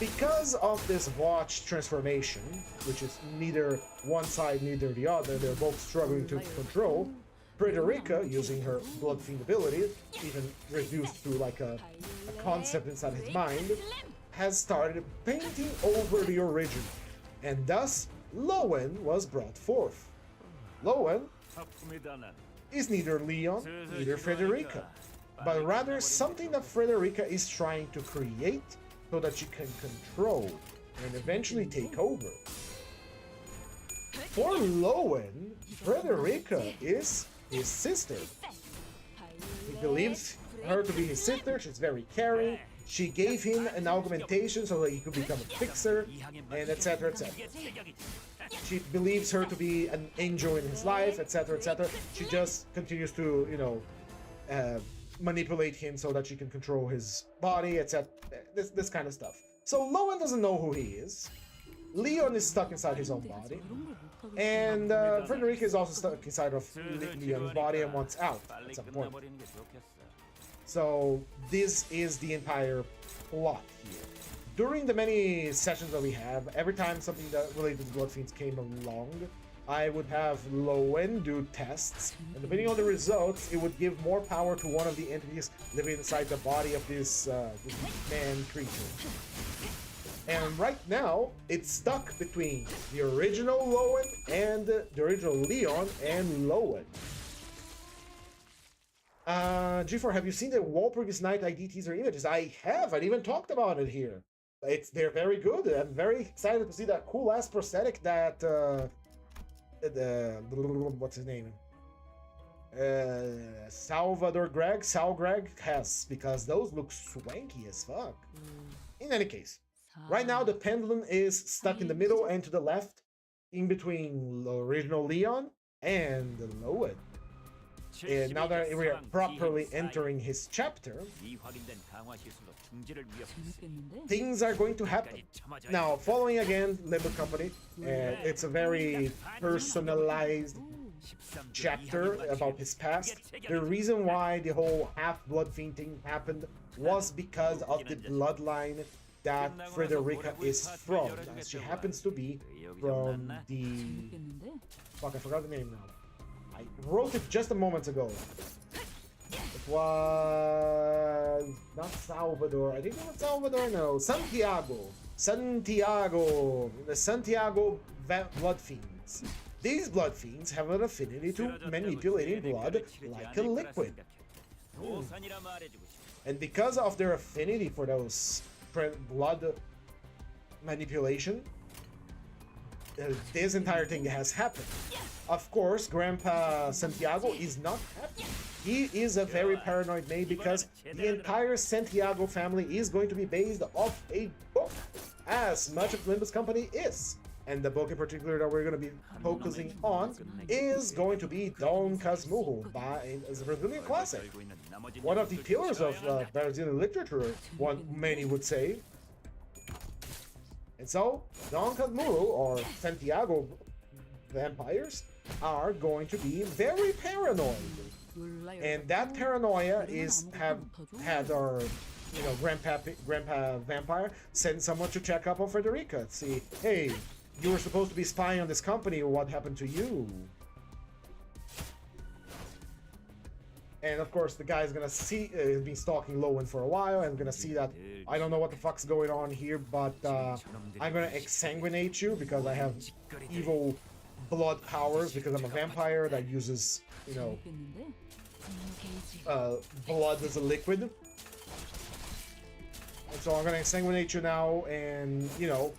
Because of this botched transformation, which is neither one side, neither the other, they're both struggling to control, Frederica, using her blood fiend ability, even reduced to like a concept inside his mind, has started painting over the original, and thus Lowen was brought forth. Lowen is neither Leon, neither Frederica, but rather something that Frederica is trying to create so that she can control and eventually take over. For Lowen, Frederica is his sister. He believes her to be his sister. She's very caring. She gave him an augmentation so that he could become a fixer, and etc, etc. She believes her to be an angel in his life, etc, etc. She just continues to, you know, manipulate him so that she can control his body, etc. This kind of stuff. So Lowen doesn't know who he is. Leon is stuck inside his own body, and Frederica is also stuck inside of Leon's body and wants out at some point. So this is the entire plot here. During the many sessions that we have, every time something that related to Blood Fiends came along, I would have Lowen do tests, and depending on the results, it would give more power to one of the entities living inside the body of this man creature. And right now, it's stuck between the original Lowen and the original Leon and Lowen. G4, have you seen the Walpurgis Night ID teaser images? I have. I even talked about it here. They're very good. I'm very excited to see that cool ass prosthetic that what's his name? Sal Greg has, because those look swanky as fuck. In any case, right now the pendulum is stuck in the middle and to the left, in between the original Leon and the Lowen. And now that we are properly entering his chapter, things are going to happen. Now, following again Limbus Company, it's a very personalized chapter about his past. The reason why the whole half-blood fiend thing happened was because of the bloodline that Frederica is from. She happens to be from the... Fuck, I forgot the name now. I wrote it just a moment ago. It was... not Salvador. I think it was Salvador, no. Santiago. The Santiago Blood Fiends. These Blood Fiends have an affinity to manipulating blood like a liquid. And because of their affinity for those blood manipulation, this entire thing has happened. Of course, Grandpa Santiago is not happy. He is a very paranoid man because the entire Santiago family is going to be based off a book, as much of Limbus Company is. And the book in particular that we're going to be focusing on is going to be Dom Casmurro, as a Brazilian classic. One of the pillars of Brazilian literature, many would say. And so, Dom Casmurro, or Santiago vampires, are going to be very paranoid. And that paranoia have had our, you know, Grandpa Vampire send someone to check up on Frederica. See, hey, you were supposed to be spying on this company, what happened to you? And of course, the guy's gonna see, he's been stalking Lowen for a while, and gonna see that I don't know what the fuck's going on here, but I'm gonna exsanguinate you because I have evil blood powers, because I'm a vampire that uses, you know, blood as a liquid. And so I'm gonna exsanguinate you now and, you know,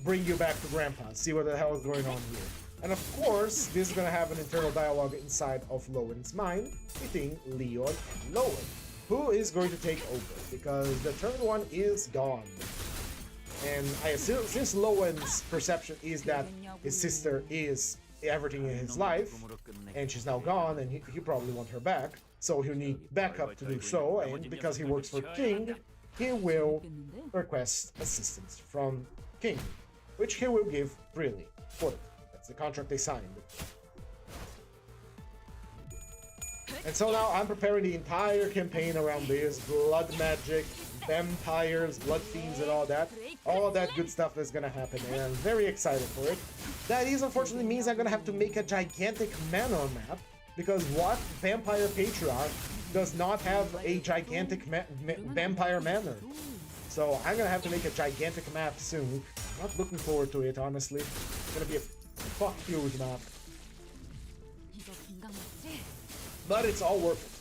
bring you back to Grandpa, see what the hell is going on here. And of course, this is gonna have an internal dialogue inside of Lowen's mind between Leon and Lowen. Who is going to take over? Because the third one is gone. And I assume, since Lowen's perception is that his sister is everything in his life, and she's now gone, and he probably wants her back, so he'll need backup to do so, and because he works for King, he will request assistance from King, which he will give freely for it. That's the contract they signed. And so now I'm preparing the entire campaign around this, blood magic, vampires, blood fiends, and all that good stuff that's gonna happen, and I'm very excited for it. That is, unfortunately, means I'm gonna have to make a gigantic manor map, because what vampire patriarch does not have a gigantic vampire manor? So I'm gonna have to make a gigantic map soon. I'm not looking forward to it, honestly. It's gonna be a fuck huge map. 긴장 맞지? But it's all worth it.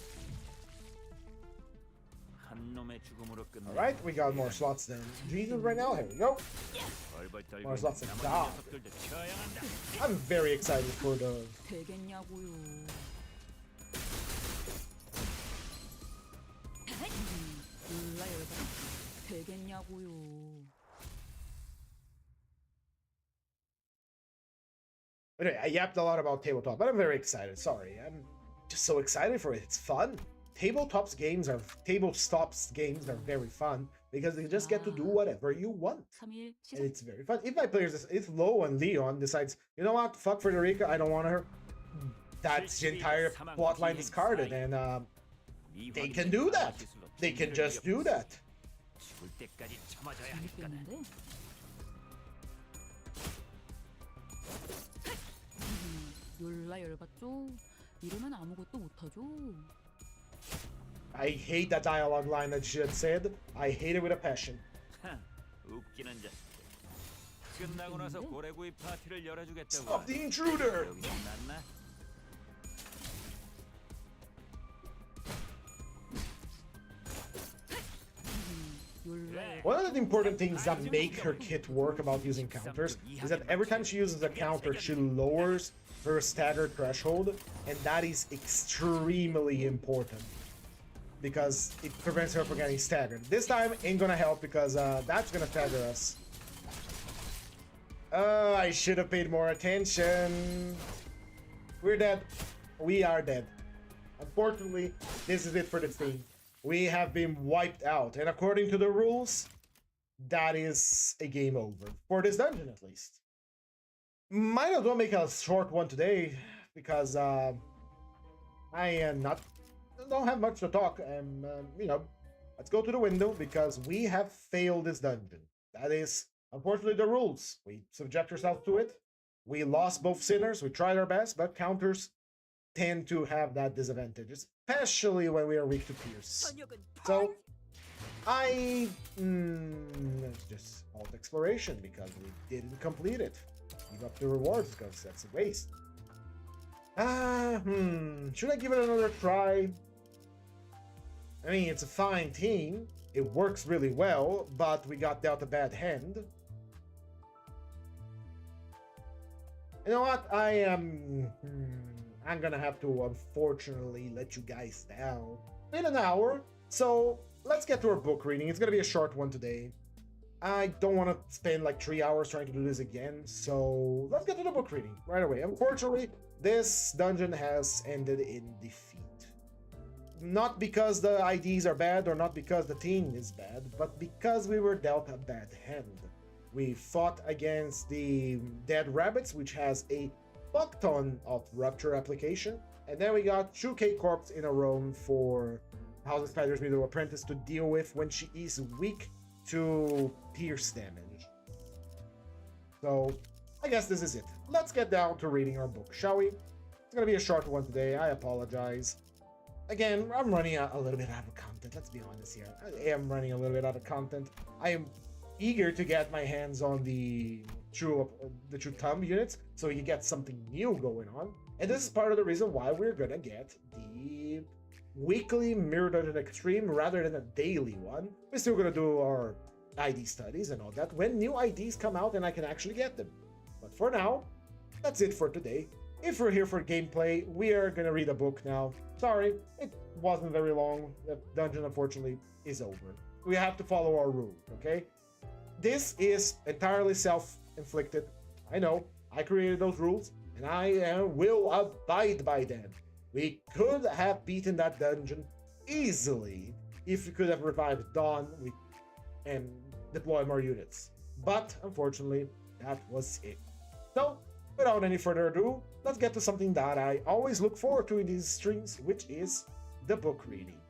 한 놈의 죽음으로 끝내. Alright, we got more slots than Jesus right now. Here we go. More slots than God. I'm very excited for the... 되겠냐고요. 몰라 열받아. 되겠냐고요. Anyway, I yapped a lot about tabletop, but I'm very excited. Sorry, I'm just so excited for it. It's fun. Tabletops games are very fun because you just get to do whatever you want. 3일 And 시작. it's very fun. If my players, if Lo and Leon decides, you know what, fuck Frederica, I don't want her, that's the entire plotline discarded, and they can do that. They can just do that. 죽을 때까지 참아줘야 할 거다. 재밌겠는데? 열라 열받죠? 이러면 아무것도 못하죠. I hate that dialogue line that she had said. I hate it with a passion. 웃기는 자식. 끝나고 나서 고래구이 파티를 열어주겠다고. Stop the intruder! 여기서 났나? 열라 One of the important things that make her kit work about using counters is that every time she uses a counter, she lowers her stagger threshold, and that is extremely important because it prevents her from getting staggered. This time ain't gonna help because that's gonna stagger us. I should have paid more attention. We're dead. We are dead. Unfortunately, this is it for the team. We have been wiped out, and according to the rules, that is a game over. For this dungeon, at least. Might as well make a short one today, because I don't have much to talk, and, you know, let's go to the window, because we have failed this dungeon. That is, unfortunately, the rules. We subject ourselves to it. We lost both sinners, we tried our best, but counters tend to have that disadvantage, especially when we are weak to Pierce. So, it's just alt exploration because we didn't complete it. Give up the rewards because that's a waste. Should I give it another try? I mean, it's a fine team. It works really well, but we got dealt a bad hand. You know what? I'm gonna have to, unfortunately, let you guys down in an hour. So let's get to our book reading. It's gonna be a short one today. I don't want to spend like 3 hours trying to do this again. So let's get to the book reading right away. Unfortunately, this dungeon has ended in defeat. Not because the IDs are bad or not because the team is bad, but because we were dealt a bad hand. We fought against the Dead Rabbits, which has a fuck ton of Rupture application, and then we got 2K Corpse in a row for House of Spider's Middle Apprentice to deal with when she is weak to pierce damage. So, I guess this is it. Let's get down to reading our book, shall we? It's gonna be a short one today, I apologize. Again, I'm running a little bit out of content, let's be honest here. I am running a little bit out of content. I am eager to get my hands on the true thumb units so you get something new going on, and this is part of the reason why we're gonna get the weekly Mirror Dungeon Extreme rather than a daily one. We're still gonna do our ID studies and all that when new IDs come out and I can actually get them. But for now, that's it for today. If we're here for gameplay, we are gonna read a book now. Sorry, it wasn't very long. The dungeon unfortunately is over. We have to follow our rules, okay? This is entirely self-inflicted. I know, I created those rules, and I will abide by them. We could have beaten that dungeon easily if we could have revived Dawn and deployed more units. But, unfortunately, that was it. So, without any further ado, let's get to something that I always look forward to in these streams, which is the book reading.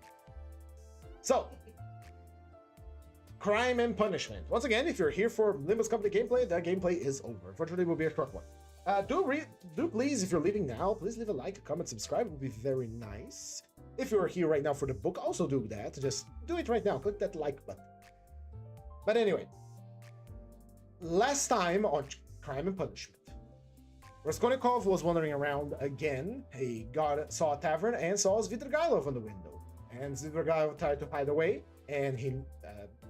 So, Crime and Punishment. Once again, if you're here for Limbus Company gameplay, that gameplay is over. Unfortunately, it will be a short one. Do please, if you're leaving now, please leave a like, a comment, subscribe. It would be very nice. If you're here right now for the book, also do that. Just do it right now. Click that like button. But anyway, last time on Crime and Punishment, Raskolnikov was wandering around again. He saw a tavern and saw Svidrigailov on the window. And Svidrigailov tried to hide away, and he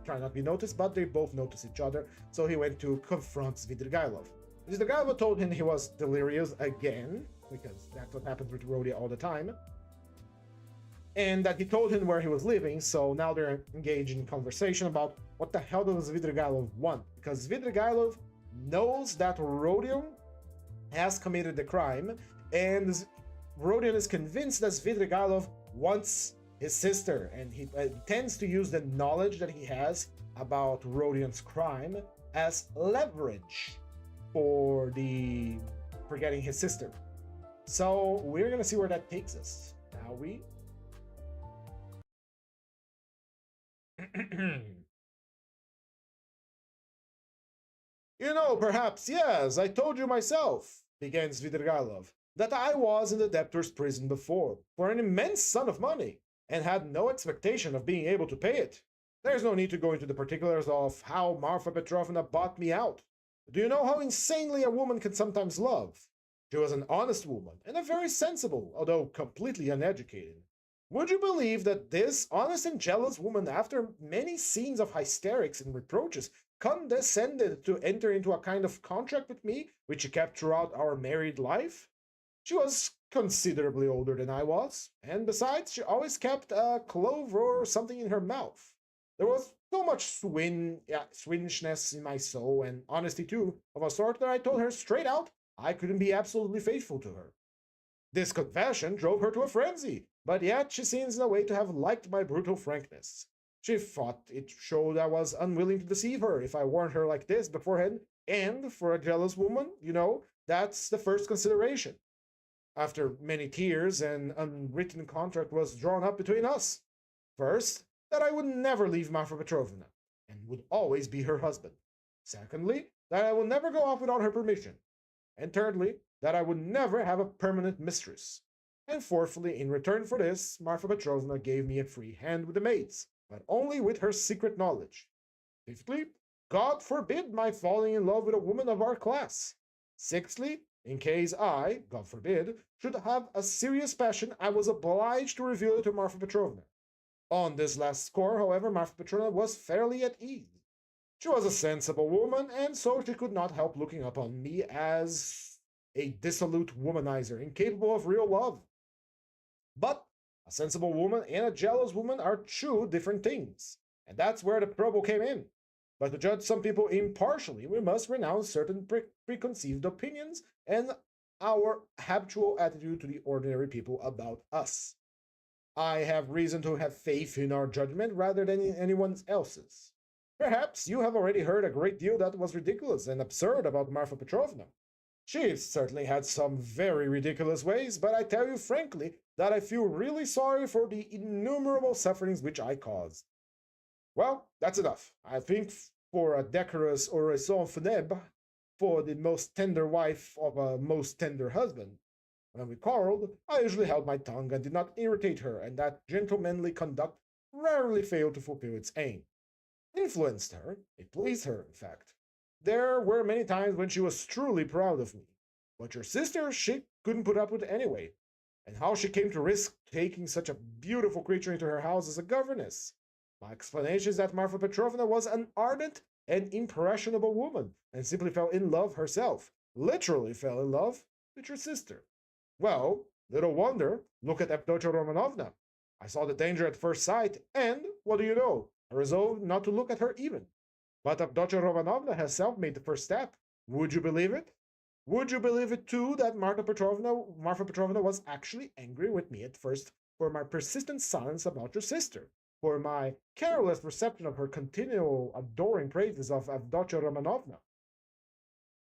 tried not to be noticed, but they both noticed each other, so he went to confront Svidrigailov. Svidrigailov told him he was delirious again, because that's what happens with Rhodia all the time, and that he told him where he was living, so now they're engaged in conversation about what the hell does Svidrigailov want, because Svidrigailov knows that Rodion has committed the crime, and Rodion is convinced that Svidrigailov wants his sister, and he tends to use the knowledge that he has about Rodion's crime as leverage for getting his sister. So we're gonna see where that takes us. Now we You know, perhaps, yes, I told you myself, began Svidrigailov, that I was in the debtor's prison before, for an immense sum of money, and had no expectation of being able to pay it. There's no need to go into the particulars of how Marfa Petrovna bought me out. Do you know how insanely a woman can sometimes love? She was an honest woman, and a very sensible, although completely uneducated. Would you believe that this honest and jealous woman, after many scenes of hysterics and reproaches, condescended to enter into a kind of contract with me, which she kept throughout our married life? She was considerably older than I was, and besides, she always kept a clove or something in her mouth. There was so much swingishness in my soul, and honesty too, of a sort that I told her straight out I couldn't be absolutely faithful to her. This confession drove her to a frenzy, but yet she seems in a way to have liked my brutal frankness. She thought it showed I was unwilling to deceive her if I warned her like this beforehand, and for a jealous woman, you know, that's the first consideration. After many tears, an unwritten contract was drawn up between us. First, that I would never leave Marfa Petrovna, and would always be her husband. Secondly, that I would never go off without her permission. And thirdly, that I would never have a permanent mistress. And fourthly, in return for this, Marfa Petrovna gave me a free hand with the maids, but only with her secret knowledge. Fifthly, God forbid my falling in love with a woman of our class. Sixthly, in case I, God forbid, should have a serious passion, I was obliged to reveal it to Marfa Petrovna. On this last score, however, Marfa Petrovna was fairly at ease. She was a sensible woman, and so she could not help looking upon me as a dissolute womanizer, incapable of real love. But a sensible woman and a jealous woman are two different things, and that's where the trouble came in. But to judge some people impartially, we must renounce certain preconceived opinions and our habitual attitude to the ordinary people about us. I have reason to have faith in our judgment rather than in anyone else's. Perhaps you have already heard a great deal that was ridiculous and absurd about Marfa Petrovna. She certainly had some very ridiculous ways, but I tell you frankly that I feel really sorry for the innumerable sufferings which I caused. Well, that's enough. I think for a decorous oraison funèbre, for the most tender wife of a most tender husband. When we quarreled, I usually held my tongue and did not irritate her, and that gentlemanly conduct rarely failed to fulfill its aim. It influenced her, it pleased her, in fact. There were many times when she was truly proud of me. But your sister she couldn't put up with anyway. And how she came to risk taking such a beautiful creature into her house as a governess. My explanation is that Marfa Petrovna was an ardent and impressionable woman, and simply fell in love herself, literally fell in love with your sister. Well, little wonder, look at Avdotya Romanovna. I saw the danger at first sight, and, what do you know, I resolved not to look at her even. But Avdotya Romanovna herself made the first step. Would you believe it? Would you believe it too that Marfa Petrovna was actually angry with me at first for my persistent silence about your sister, for my careless reception of her continual adoring praises of Avdotya Romanovna?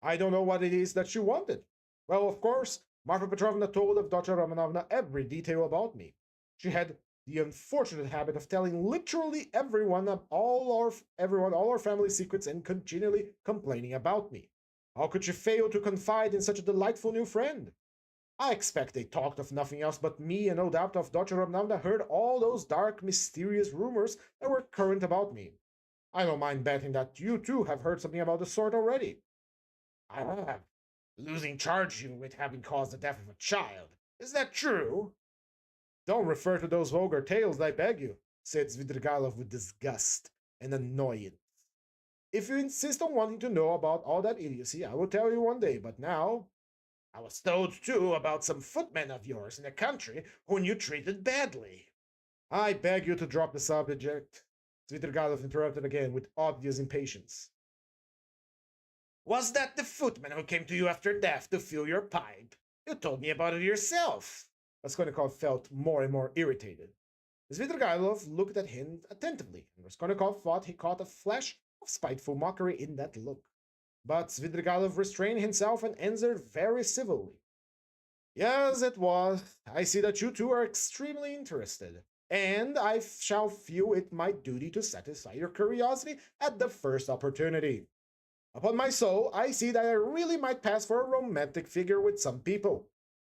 I don't know what it is that she wanted. Well, of course, Marfa Petrovna told Avdotya Romanovna every detail about me. She had the unfortunate habit of telling literally everyone all our family secrets and continually complaining about me. How could she fail to confide in such a delightful new friend? I expect they talked of nothing else but me, and no doubt Avdotya Romanovna heard all those dark, mysterious rumors that were current about me. I don't mind betting that you too have heard something about the sort already. I have. losing charge you with having caused the death of a child. Is that true? Don't refer to those vulgar tales, I beg you, said Svidrigailov with disgust and annoyance. If you insist on wanting to know about all that idiocy, I will tell you one day, but now... I was told, too, about some footmen of yours in the country whom you treated badly. I beg you to drop the subject, Svidrigailov interrupted again with obvious impatience. Was that the footman who came to you after death to fill your pipe? You told me about it yourself. Raskolnikov felt more and more irritated. Svidrigailov looked at him attentively, and Raskolnikov thought he caught a flash of spiteful mockery in that look. But Svidrigailov restrained himself and answered very civilly. Yes, it was. I see that you two are extremely interested, and I shall feel it my duty to satisfy your curiosity at the first opportunity. Upon my soul, I see that I really might pass for a romantic figure with some people.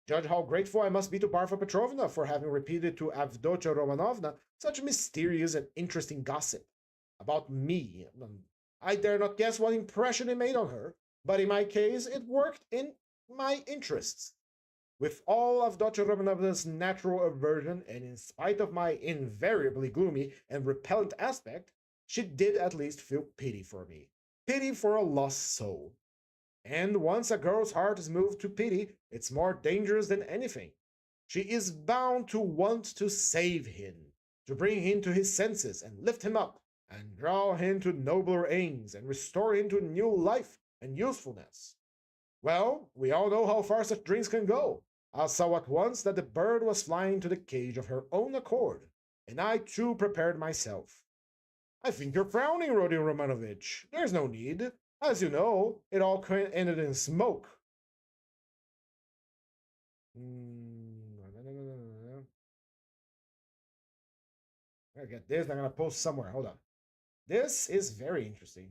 Judge how grateful I must be to Marfa Petrovna for having repeated to Avdotya Romanovna such mysterious and interesting gossip about me. I dare not guess what impression it made on her, but in my case it worked in my interests. With all of Avdotya Romanovna's natural aversion, and in spite of my invariably gloomy and repellent aspect, she did at least feel pity for me. Pity for a lost soul. And once a girl's heart is moved to pity, it's more dangerous than anything. She is bound to want to save him, to bring him to his senses and lift him up, and draw him to nobler aims, and restore him to new life and usefulness. Well, we all know how far such dreams can go. I saw at once that the bird was flying to the cage of her own accord, and I too prepared myself. I think you're frowning, Rodion Romanovich. There's no need. As you know, it all ended in smoke. I get this. I'm going to post somewhere. Hold on. This is very interesting.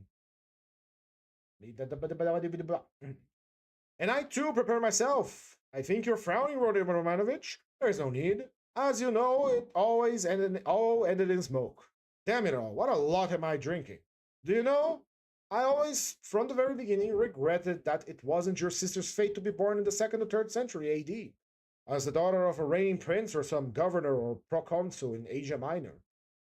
And I too prepare myself. I think you're frowning, Rodion Romanovich. There's no need. As you know, it all ended in smoke. Damn it all, what a lot am I drinking. Do you know, I always, from the very beginning, regretted that it wasn't your sister's fate to be born in the 2nd or 3rd century AD, as the daughter of a reigning prince or some governor or proconsul in Asia Minor.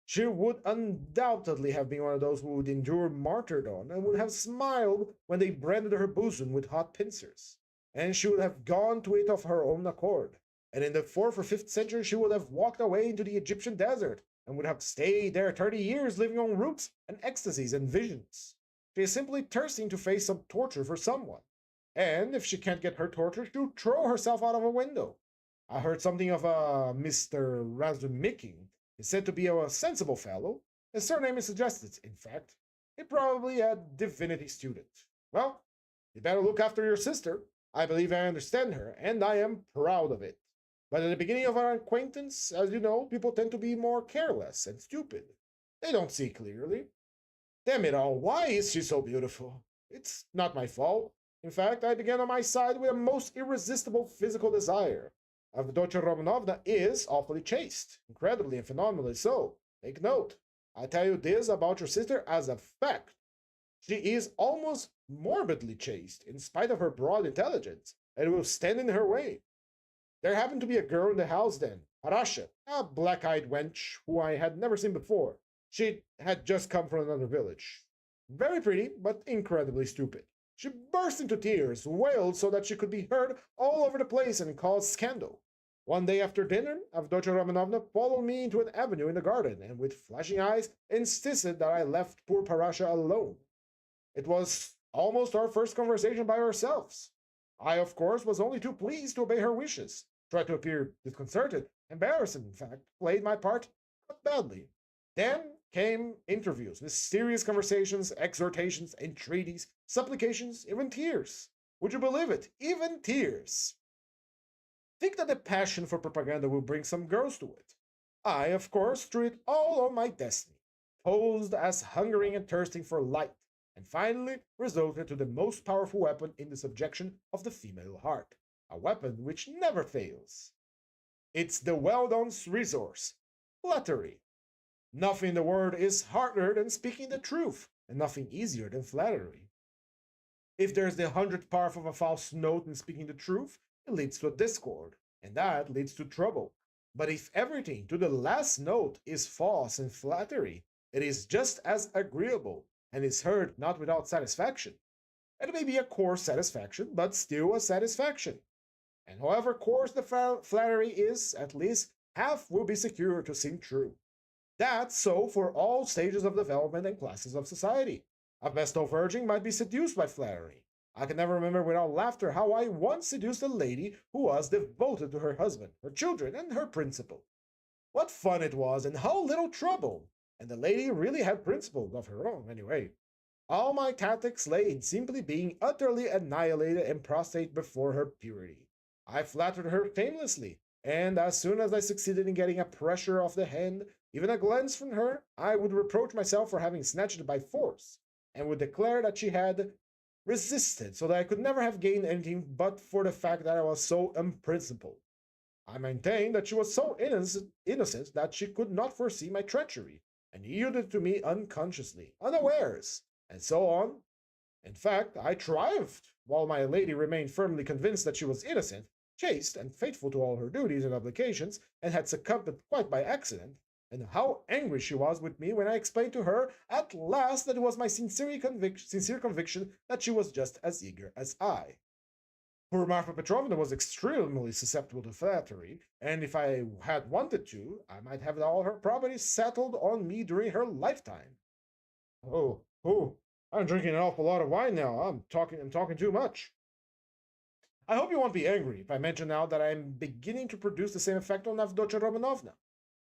She would undoubtedly have been one of those who would endure martyrdom and would have smiled when they branded her bosom with hot pincers. And she would have gone to it of her own accord. And in the 4th or 5th century, she would have walked away into the Egyptian desert and would have stayed there 30 years living on roots and ecstasies and visions. She is simply thirsting to face some torture for someone. And if she can't get her torture, she'll throw herself out of a window. I heard something of a Mr. Razumikin. He's said to be a sensible fellow. His surname is suggested, in fact. He probably a divinity student. Well, you better look after your sister. I believe I understand her, and I am proud of it. But at the beginning of our acquaintance, as you know, people tend to be more careless and stupid. They don't see clearly. Damn it all, why is she so beautiful? It's not my fault. In fact, I began on my side with a most irresistible physical desire. Avdotya Romanovna is awfully chaste, incredibly and phenomenally so. Take note. I tell you this about your sister as a fact. She is almost morbidly chaste, in spite of her broad intelligence, and will stand in her way. There happened to be a girl in the house then, Parasha, a black-eyed wench who I had never seen before. She had just come from another village. Very pretty, but incredibly stupid. She burst into tears, wailed so that she could be heard all over the place and caused scandal. One day after dinner, Avdotya Romanovna followed me into an avenue in the garden, and with flashing eyes insisted that I left poor Parasha alone. It was almost our first conversation by ourselves. I, of course, was only too pleased to obey her wishes, tried to appear disconcerted, embarrassed, in fact, played my part, but badly. Then came interviews, mysterious conversations, exhortations, entreaties, supplications, even tears. Would you believe it? Even tears. Think that the passion for propaganda will bring some girls to it. I, of course, threw it all on my destiny, posed as hungering and thirsting for light, and finally resorted to the most powerful weapon in the subjection of the female heart, a weapon which never fails. It's the well-known resource, flattery. Nothing in the world is harder than speaking the truth, and nothing easier than flattery. If there's the 100th part of a false note in speaking the truth, it leads to a discord, and that leads to trouble. But if everything to the last note is false and flattery, it is just as agreeable, and is heard not without satisfaction. It may be a coarse satisfaction, but still a satisfaction. And however coarse the flattery is, at least half will be secure to seem true. That's so for all stages of development and classes of society. A vestal virgin might be seduced by flattery. I can never remember without laughter how I once seduced a lady who was devoted to her husband, her children, and her principle. What fun it was, and how little trouble! And the lady really had principles of her own, anyway. All my tactics lay in simply being utterly annihilated and prostrate before her purity. I flattered her shamelessly, and as soon as I succeeded in getting a pressure of the hand, even a glance from her, I would reproach myself for having snatched it by force, and would declare that she had resisted, so that I could never have gained anything but for the fact that I was so unprincipled. I maintained that she was so innocent that she could not foresee my treachery, and yielded to me unconsciously, unawares, and so on. In fact, I triumphed, while my lady remained firmly convinced that she was innocent, chaste, and faithful to all her duties and obligations, and had succumbed quite by accident. And how angry she was with me when I explained to her at last that it was my sincere conviction that she was just as eager as I. Poor Marfa Petrovna was extremely susceptible to flattery, and if I had wanted to, I might have all her property settled on me during her lifetime. Oh, I'm drinking an awful lot of wine now. I'm talking too much. I hope you won't be angry if I mention now that I'm beginning to produce the same effect on Avdotya Romanovna.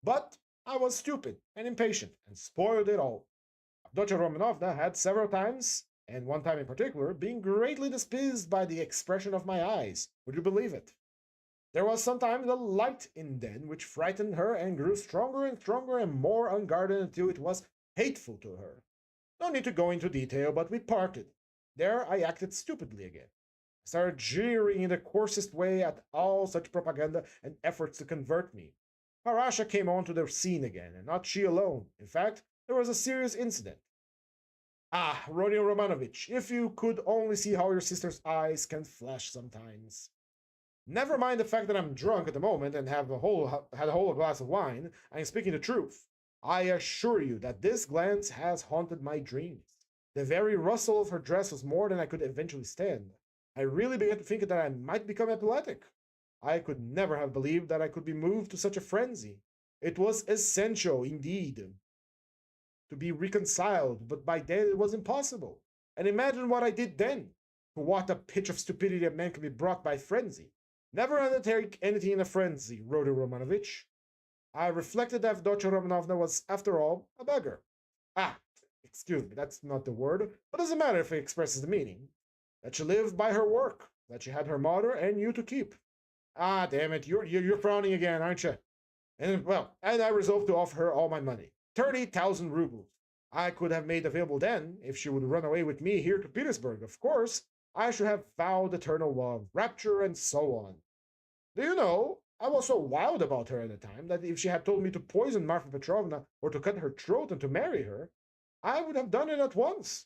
But I was stupid and impatient and spoiled it all. Avdotya Romanovna had several times, and one time in particular, been greatly displeased by the expression of my eyes. Would you believe it? There was sometimes a light in them which frightened her and grew stronger and more unguarded until it was hateful to her. No need to go into detail, but we parted. There I acted stupidly again. I started jeering in the coarsest way at all such propaganda and efforts to convert me. Parasha came onto the scene again, and not she alone. In fact, there was a serious incident. Ah, Rodeo Romanovich, if you could only see how your sister's eyes can flash sometimes. Never mind the fact that I'm drunk at the moment and had a whole glass of wine, I am speaking the truth. I assure you that this glance has haunted my dreams. The very rustle of her dress was more than I could eventually stand. I really began to think that I might become epileptic. I could never have believed that I could be moved to such a frenzy. It was essential, indeed, to be reconciled, but by then it was impossible. And imagine what I did then. To what a pitch of stupidity a man can be brought by frenzy. Never undertake anything in a frenzy, Rodeo Romanovich. I reflected that Avdotya Romanovna was, after all, a beggar. Ah, excuse me, that's not the word, but doesn't matter if it expresses the meaning. That she lived by her work, that she had her mother and you to keep. Ah, damn it, you're frowning again, aren't you? And I resolved to offer her all my money, 30,000 rubles. I could have made available then, if she would run away with me here to Petersburg, of course. I should have vowed eternal love, rapture, and so on. Do you know, I was so wild about her at the time that if she had told me to poison Marfa Petrovna or to cut her throat and to marry her, I would have done it at once.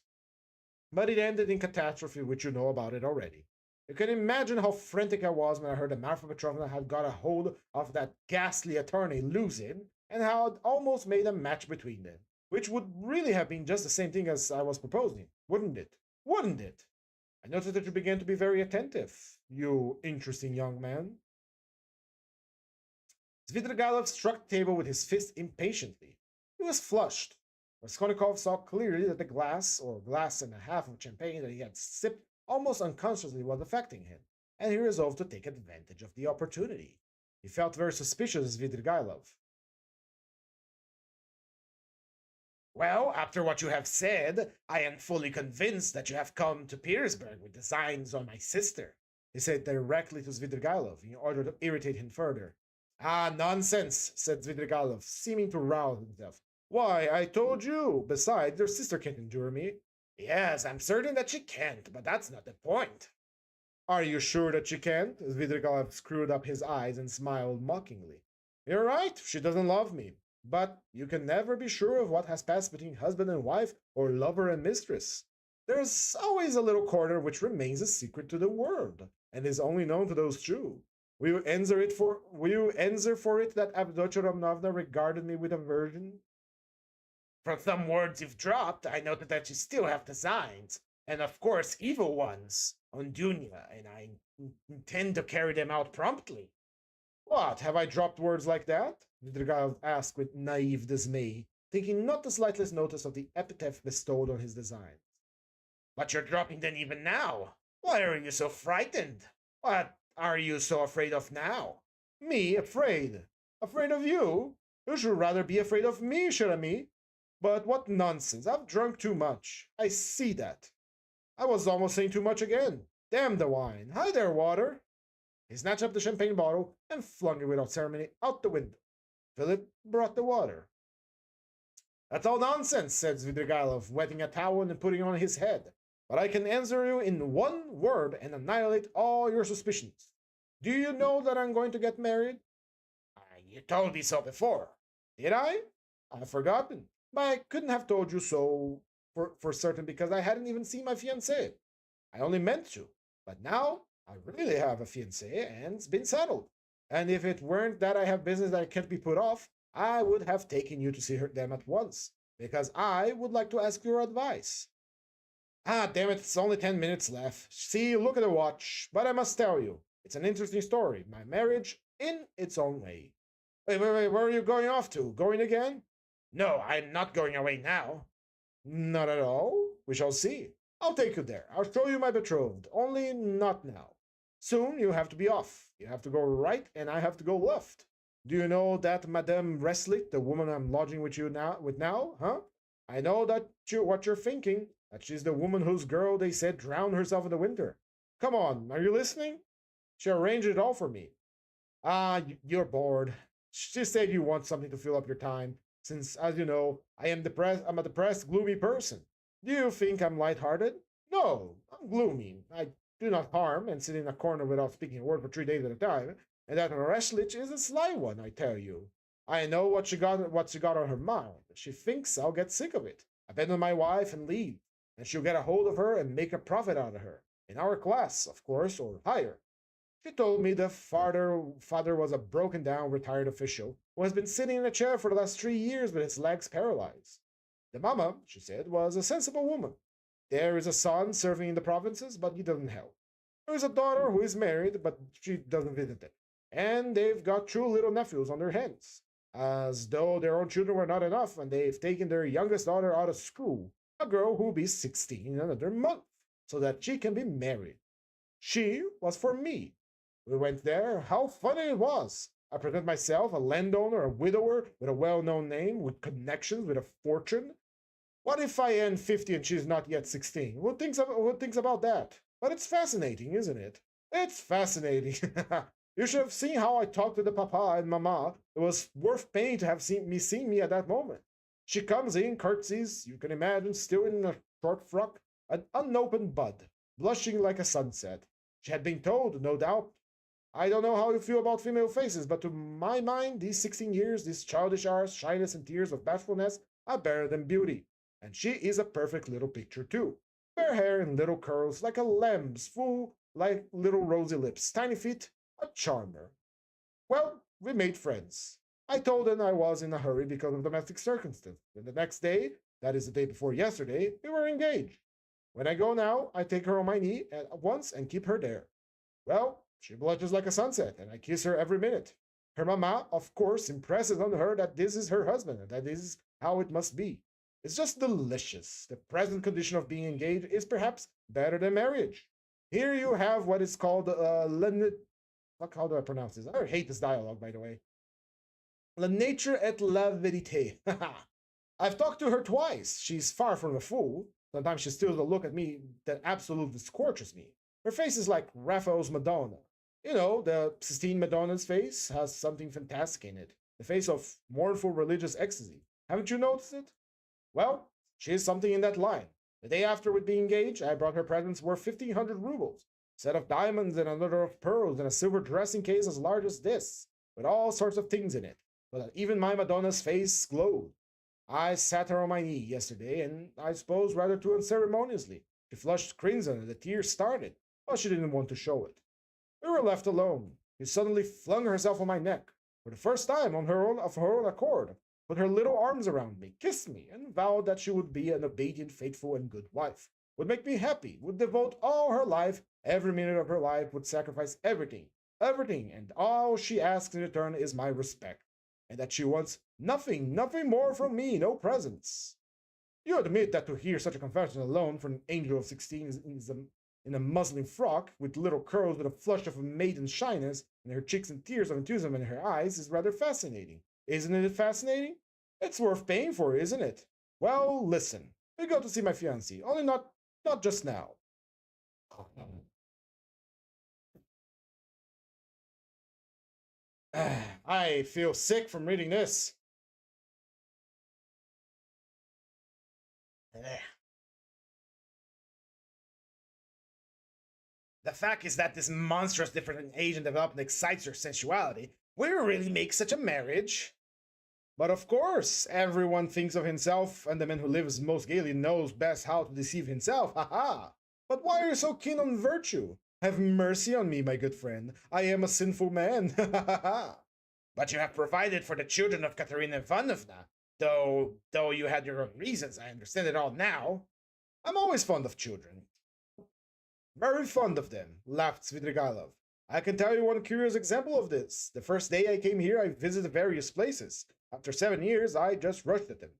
But it ended in catastrophe, which you know about it already. You can imagine how frantic I was when I heard that Marfa Petrovna had got a hold of that ghastly attorney, Luzin, and how it almost made a match between them, which would really have been just the same thing as I was proposing, wouldn't it? Wouldn't it? I noticed that you began to be very attentive, you interesting young man. Svidrigailov struck the table with his fist impatiently. He was flushed. Raskolnikov saw clearly that the glass, or glass and a half of champagne that he had sipped almost unconsciously was affecting him, and he resolved to take advantage of the opportunity. He felt very suspicious of Svidrigailov. Well, after what you have said, I am fully convinced that you have come to Petersburg with designs on my sister, he said directly to Svidrigailov in order to irritate him further. Ah, nonsense, said Svidrigailov, seeming to rouse himself. Why, I told you. Besides, your sister can't endure me. Yes, I'm certain that she can't, but that's not the point. Are you sure that she can't? Svidrigailov screwed up his eyes and smiled mockingly. You're right, she doesn't love me. But you can never be sure of what has passed between husband and wife or lover and mistress. There's always a little corner which remains a secret to the world, and is only known to those true. Will you answer for it that Avdotya Romanovna regarded me with aversion? From some words you've dropped, I noted that you still have designs, and of course evil ones, on Dunya, and I intend to carry them out promptly. What, have I dropped words like that? Vidrigailov asked with naive dismay, taking not the slightest notice of the epithet bestowed on his designs. But you're dropping them even now. Why are you so frightened? What are you so afraid of now? Me afraid? Afraid of you? You should rather be afraid of me, cher ami. But what nonsense. I've drunk too much. I see that. I was almost saying too much again. Damn the wine. Hi there, water. He snatched up the champagne bottle and flung it without ceremony out the window. Philip brought the water. That's all nonsense, said Svidrigailov, wetting a towel and putting it on his head. But I can answer you in one word and annihilate all your suspicions. Do you know that I'm going to get married? You told me so before. Did I? I've forgotten. But I couldn't have told you so for certain because I hadn't even seen my fiancée. I only meant to. But now I really have a fiancée and it's been settled. And if it weren't that I have business that can't be put off, I would have taken you to see them at once, because I would like to ask your advice. Ah, damn it, it's only 10 minutes left. See, look at the watch. But I must tell you, it's an interesting story. My marriage in its own way. Wait, where are you going off to? Going again? No, I'm not going away now. Not at all? We shall see. I'll take you there. I'll show you my betrothed, only not now. Soon you have to be off. You have to go right, and I have to go left. Do you know that Madame Reslit, the woman I'm lodging with now, huh? I know what you're thinking, that she's the woman whose girl they said drowned herself in the winter. Come on, are you listening? She arranged it all for me. Ah, you're bored. She said you want something to fill up your time, since, as you know, I'm a depressed, gloomy person. Do you think I'm light-hearted? No, I'm gloomy. I do not harm and sit in a corner without speaking a word for 3 days at a time, and that Reslich is a sly one, I tell you. I know what she got on her mind. She thinks I'll get sick of it, abandon my wife and leave, and she'll get a hold of her and make a profit out of her. In our class, of course, or higher. She told me the father was a broken-down retired official who has been sitting in a chair for the last 3 years with his legs paralyzed. The mama, she said, was a sensible woman. There is a son serving in the provinces, but he doesn't help. There is a daughter who is married, but she doesn't visit them. And they've got 2 little nephews on their hands. As though their own children were not enough, and they've taken their youngest daughter out of school, a girl who will be 16 in another month, so that she can be married. She was for me. We went there. How funny it was! I present myself, a landowner, a widower, with a well-known name, with connections, with a fortune. What if I am 50 and she's not yet 16? Who thinks about that? But it's fascinating, isn't it? It's fascinating. You should have seen how I talked to the papa and mama. It was worth paying to have seen me at that moment. She comes in, curtsies, you can imagine, still in a short frock, an unopened bud, blushing like a sunset. She had been told, no doubt. I don't know how you feel about female faces, but to my mind, these 16 years, these childish hours, shyness and tears of bashfulness are better than beauty. And she is a perfect little picture too. Fair hair and little curls, like a lamb's, full, like little rosy lips, tiny feet, a charmer. Well, we made friends. I told them I was in a hurry because of domestic circumstances, and the next day, that is the day before yesterday, we were engaged. When I go now, I take her on my knee at once and keep her there. Well, she blushes like a sunset, and I kiss her every minute. Her mamma, of course, impresses on her that this is her husband, and that this is how it must be. It's just delicious. The present condition of being engaged is perhaps better than marriage. Here you have what is called how do I pronounce this? I hate this dialogue, by the way. La nature et la vérité. I've talked to her twice. She's far from a fool. Sometimes she steals a look at me that absolutely scorches me. Her face is like Raphael's Madonna. You know, the Sistine Madonna's face has something fantastic in it. The face of mournful religious ecstasy. Haven't you noticed it? Well, she is something in that line. The day after we'd be engaged, I brought her presents worth 1,500 rubles. A set of diamonds and another of pearls and a silver dressing case as large as this, with all sorts of things in it, so that even my Madonna's face glowed. I sat her on my knee yesterday, and I suppose rather too unceremoniously. She flushed crimson and the tears started, but she didn't want to show it. We were left alone. She suddenly flung herself on my neck, for the first time of her own accord, put her little arms around me, kissed me, and vowed that she would be an obedient, faithful, and good wife, would make me happy, would devote all her life, every minute of her life, would sacrifice everything, and all she asks in return is my respect, and that she wants nothing more from me, no presents. You admit that to hear such a confession alone from an angel of 16 in a muslin frock, with little curls, with a flush of a maiden's shyness, and her cheeks and tears of enthusiasm in her eyes, is rather fascinating. Isn't it fascinating? It's worth paying for, isn't it? Well, listen. We go to see my fiancée, only not just now. I feel sick from reading this. The fact is that this monstrous difference in age and development excites your sensuality. Will you really make such a marriage? But of course, everyone thinks of himself, and the man who lives most gaily knows best how to deceive himself, haha! But why are you so keen on virtue? Have mercy on me, my good friend. I am a sinful man, But you have provided for the children of Katerina Ivanovna, though you had your own reasons, I understand it all now. I'm always fond of children. Very fond of them, laughed Svidrigailov. I can tell you one curious example of this. The first day I came here, I visited various places. After 7 years, I just rushed at them.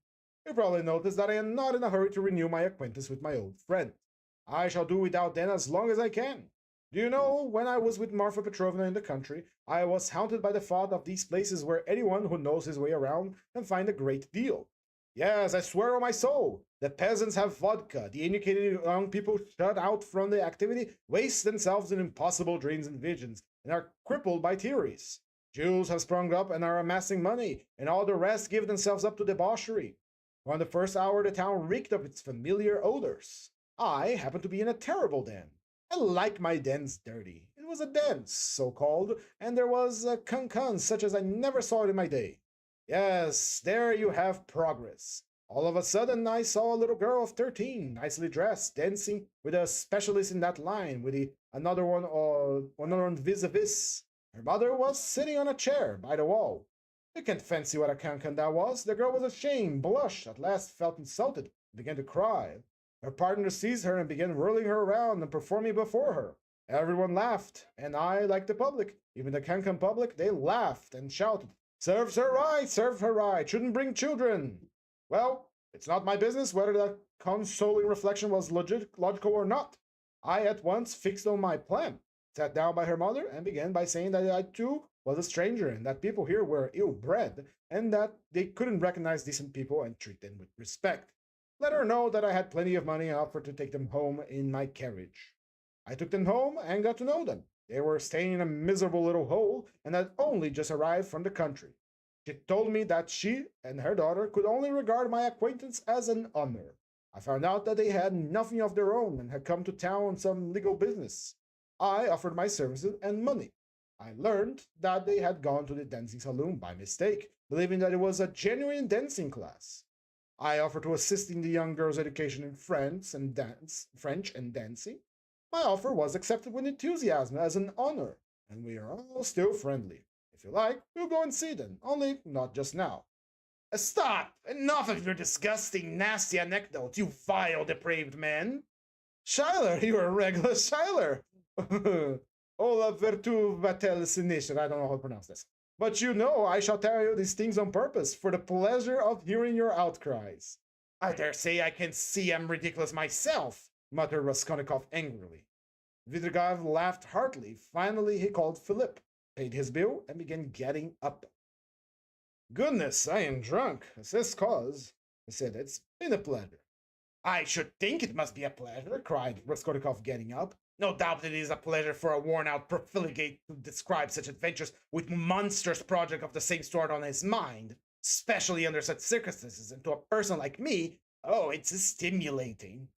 You probably noticed that I am not in a hurry to renew my acquaintance with my old friend. I shall do without them as long as I can. Do you know, when I was with Marfa Petrovna in the country, I was haunted by the thought of these places where anyone who knows his way around can find a great deal. Yes, I swear on my soul, the peasants have vodka, the educated young people shut out from the activity waste themselves in impossible dreams and visions, and are crippled by theories. Jews have sprung up and are amassing money, and all the rest give themselves up to debauchery. From the first hour the town reeked of its familiar odors. I happened to be in a terrible den. I like my dens dirty. It was a dance, so-called, and there was a cancan such as I never saw it in my day. Yes, there you have progress. All of a sudden, I saw a little girl of 13, nicely dressed, dancing with a specialist in that line, with another one vis-a-vis. Her mother was sitting on a chair by the wall. You can't fancy what a cancan that was. The girl was ashamed, blushed, at last felt insulted, and began to cry. Her partner seized her and began whirling her around and performing before her. Everyone laughed, and I, like the public, even the cancan public, they laughed and shouted, "Serves her right, serves her right, shouldn't bring children." Well, it's not my business whether that consoling reflection was logical or not. I at once fixed on my plan, sat down by her mother, and began by saying that I too was a stranger, and that people here were ill-bred, and that they couldn't recognize decent people and treat them with respect. Let her know that I had plenty of money and offered to take them home in my carriage. I took them home and got to know them. They were staying in a miserable little hole and had only just arrived from the country. She told me that she and her daughter could only regard my acquaintance as an honor. I found out that they had nothing of their own and had come to town on some legal business. I offered my services and money. I learned that they had gone to the dancing saloon by mistake, believing that it was a genuine dancing class. I offered to assist in the young girl's education in French and dancing. My offer was accepted with enthusiasm as an honor, and we are all still friendly. If you like, we'll go and see them, only not just now. Stop! Enough of your disgusting, nasty anecdotes, you vile, depraved man! Schuyler, you're a regular Schuyler! Ola vertu vatel sinisher, I don't know how to pronounce this. But you know I shall tell you these things on purpose, for the pleasure of hearing your outcries. I dare say I can see I'm ridiculous myself, muttered Raskolnikov angrily. Vidrigov laughed heartily. Finally he called Philip, paid his bill, and began getting up. Goodness, I am drunk. This cause, I said. It's been a pleasure. I should think it must be a pleasure, cried Raskolnikov, getting up. No doubt it is a pleasure for a worn-out profligate to describe such adventures with monstrous project of the same sort on his mind, especially under such circumstances, and to a person like me, oh, it's stimulating.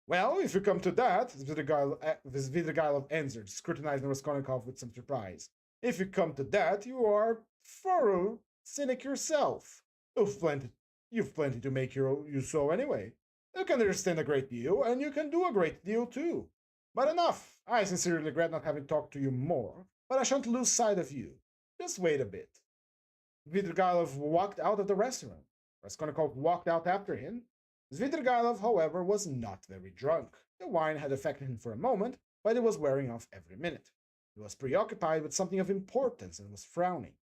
Well, if you come to that, Svidrigailov answered, scrutinizing Raskolnikov with some surprise. If you come to that, you are thorough cynic yourself. You've plenty to make you so anyway. You can understand a great deal, and you can do a great deal too. But enough! I sincerely regret not having talked to you more, but I shan't lose sight of you. Just wait a bit. Svidrigailov walked out of the restaurant. Raskolnikov walked out after him. Svidrigailov, however, was not very drunk. The wine had affected him for a moment, but it was wearing off every minute. He was preoccupied with something of importance and was frowning.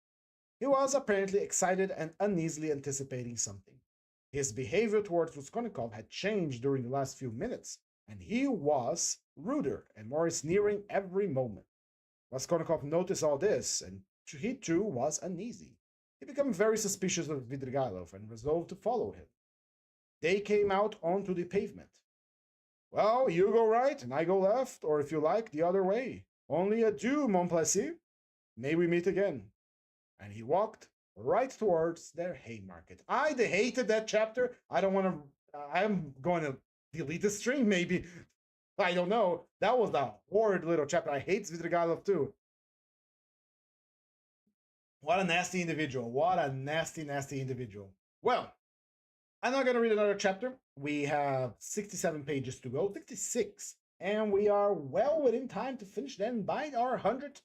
He was apparently excited and uneasily anticipating something. His behavior towards Raskolnikov had changed during the last few minutes, and he was ruder and more sneering every moment. Raskolnikov noticed all this, and he too was uneasy. He became very suspicious of Svidrigailov and resolved to follow him. They came out onto the pavement. Well, you go right and I go left, or if you like, the other way. Only adieu, mon plaisir. May we meet again. And he walked right towards their Haymarket. I hated that chapter. I don't want to. I'm going to delete the stream, maybe. I don't know. That was a horrid little chapter. I hate Svidrigailov too. What a nasty individual. What a nasty, nasty individual. Well, I'm not going to read another chapter. We have 67 pages to go, 66. And we are well within time to finish then by our 100th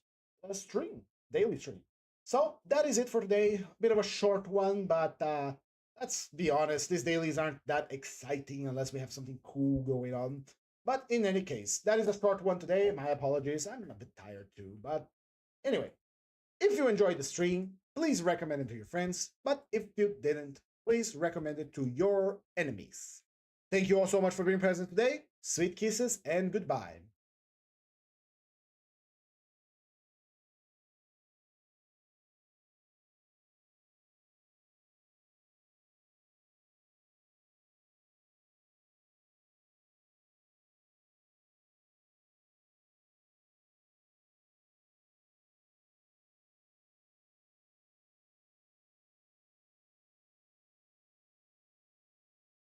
stream, daily stream. So that is it for today. Bit of a short one, but let's be honest, these dailies aren't that exciting unless we have something cool going on. But in any case, that is a short one today. My apologies. I'm a bit tired too. But anyway, if you enjoyed the stream, please recommend it to your friends. But if you didn't, please recommend it to your enemies. Thank you all so much for being present today. Sweet kisses and goodbye.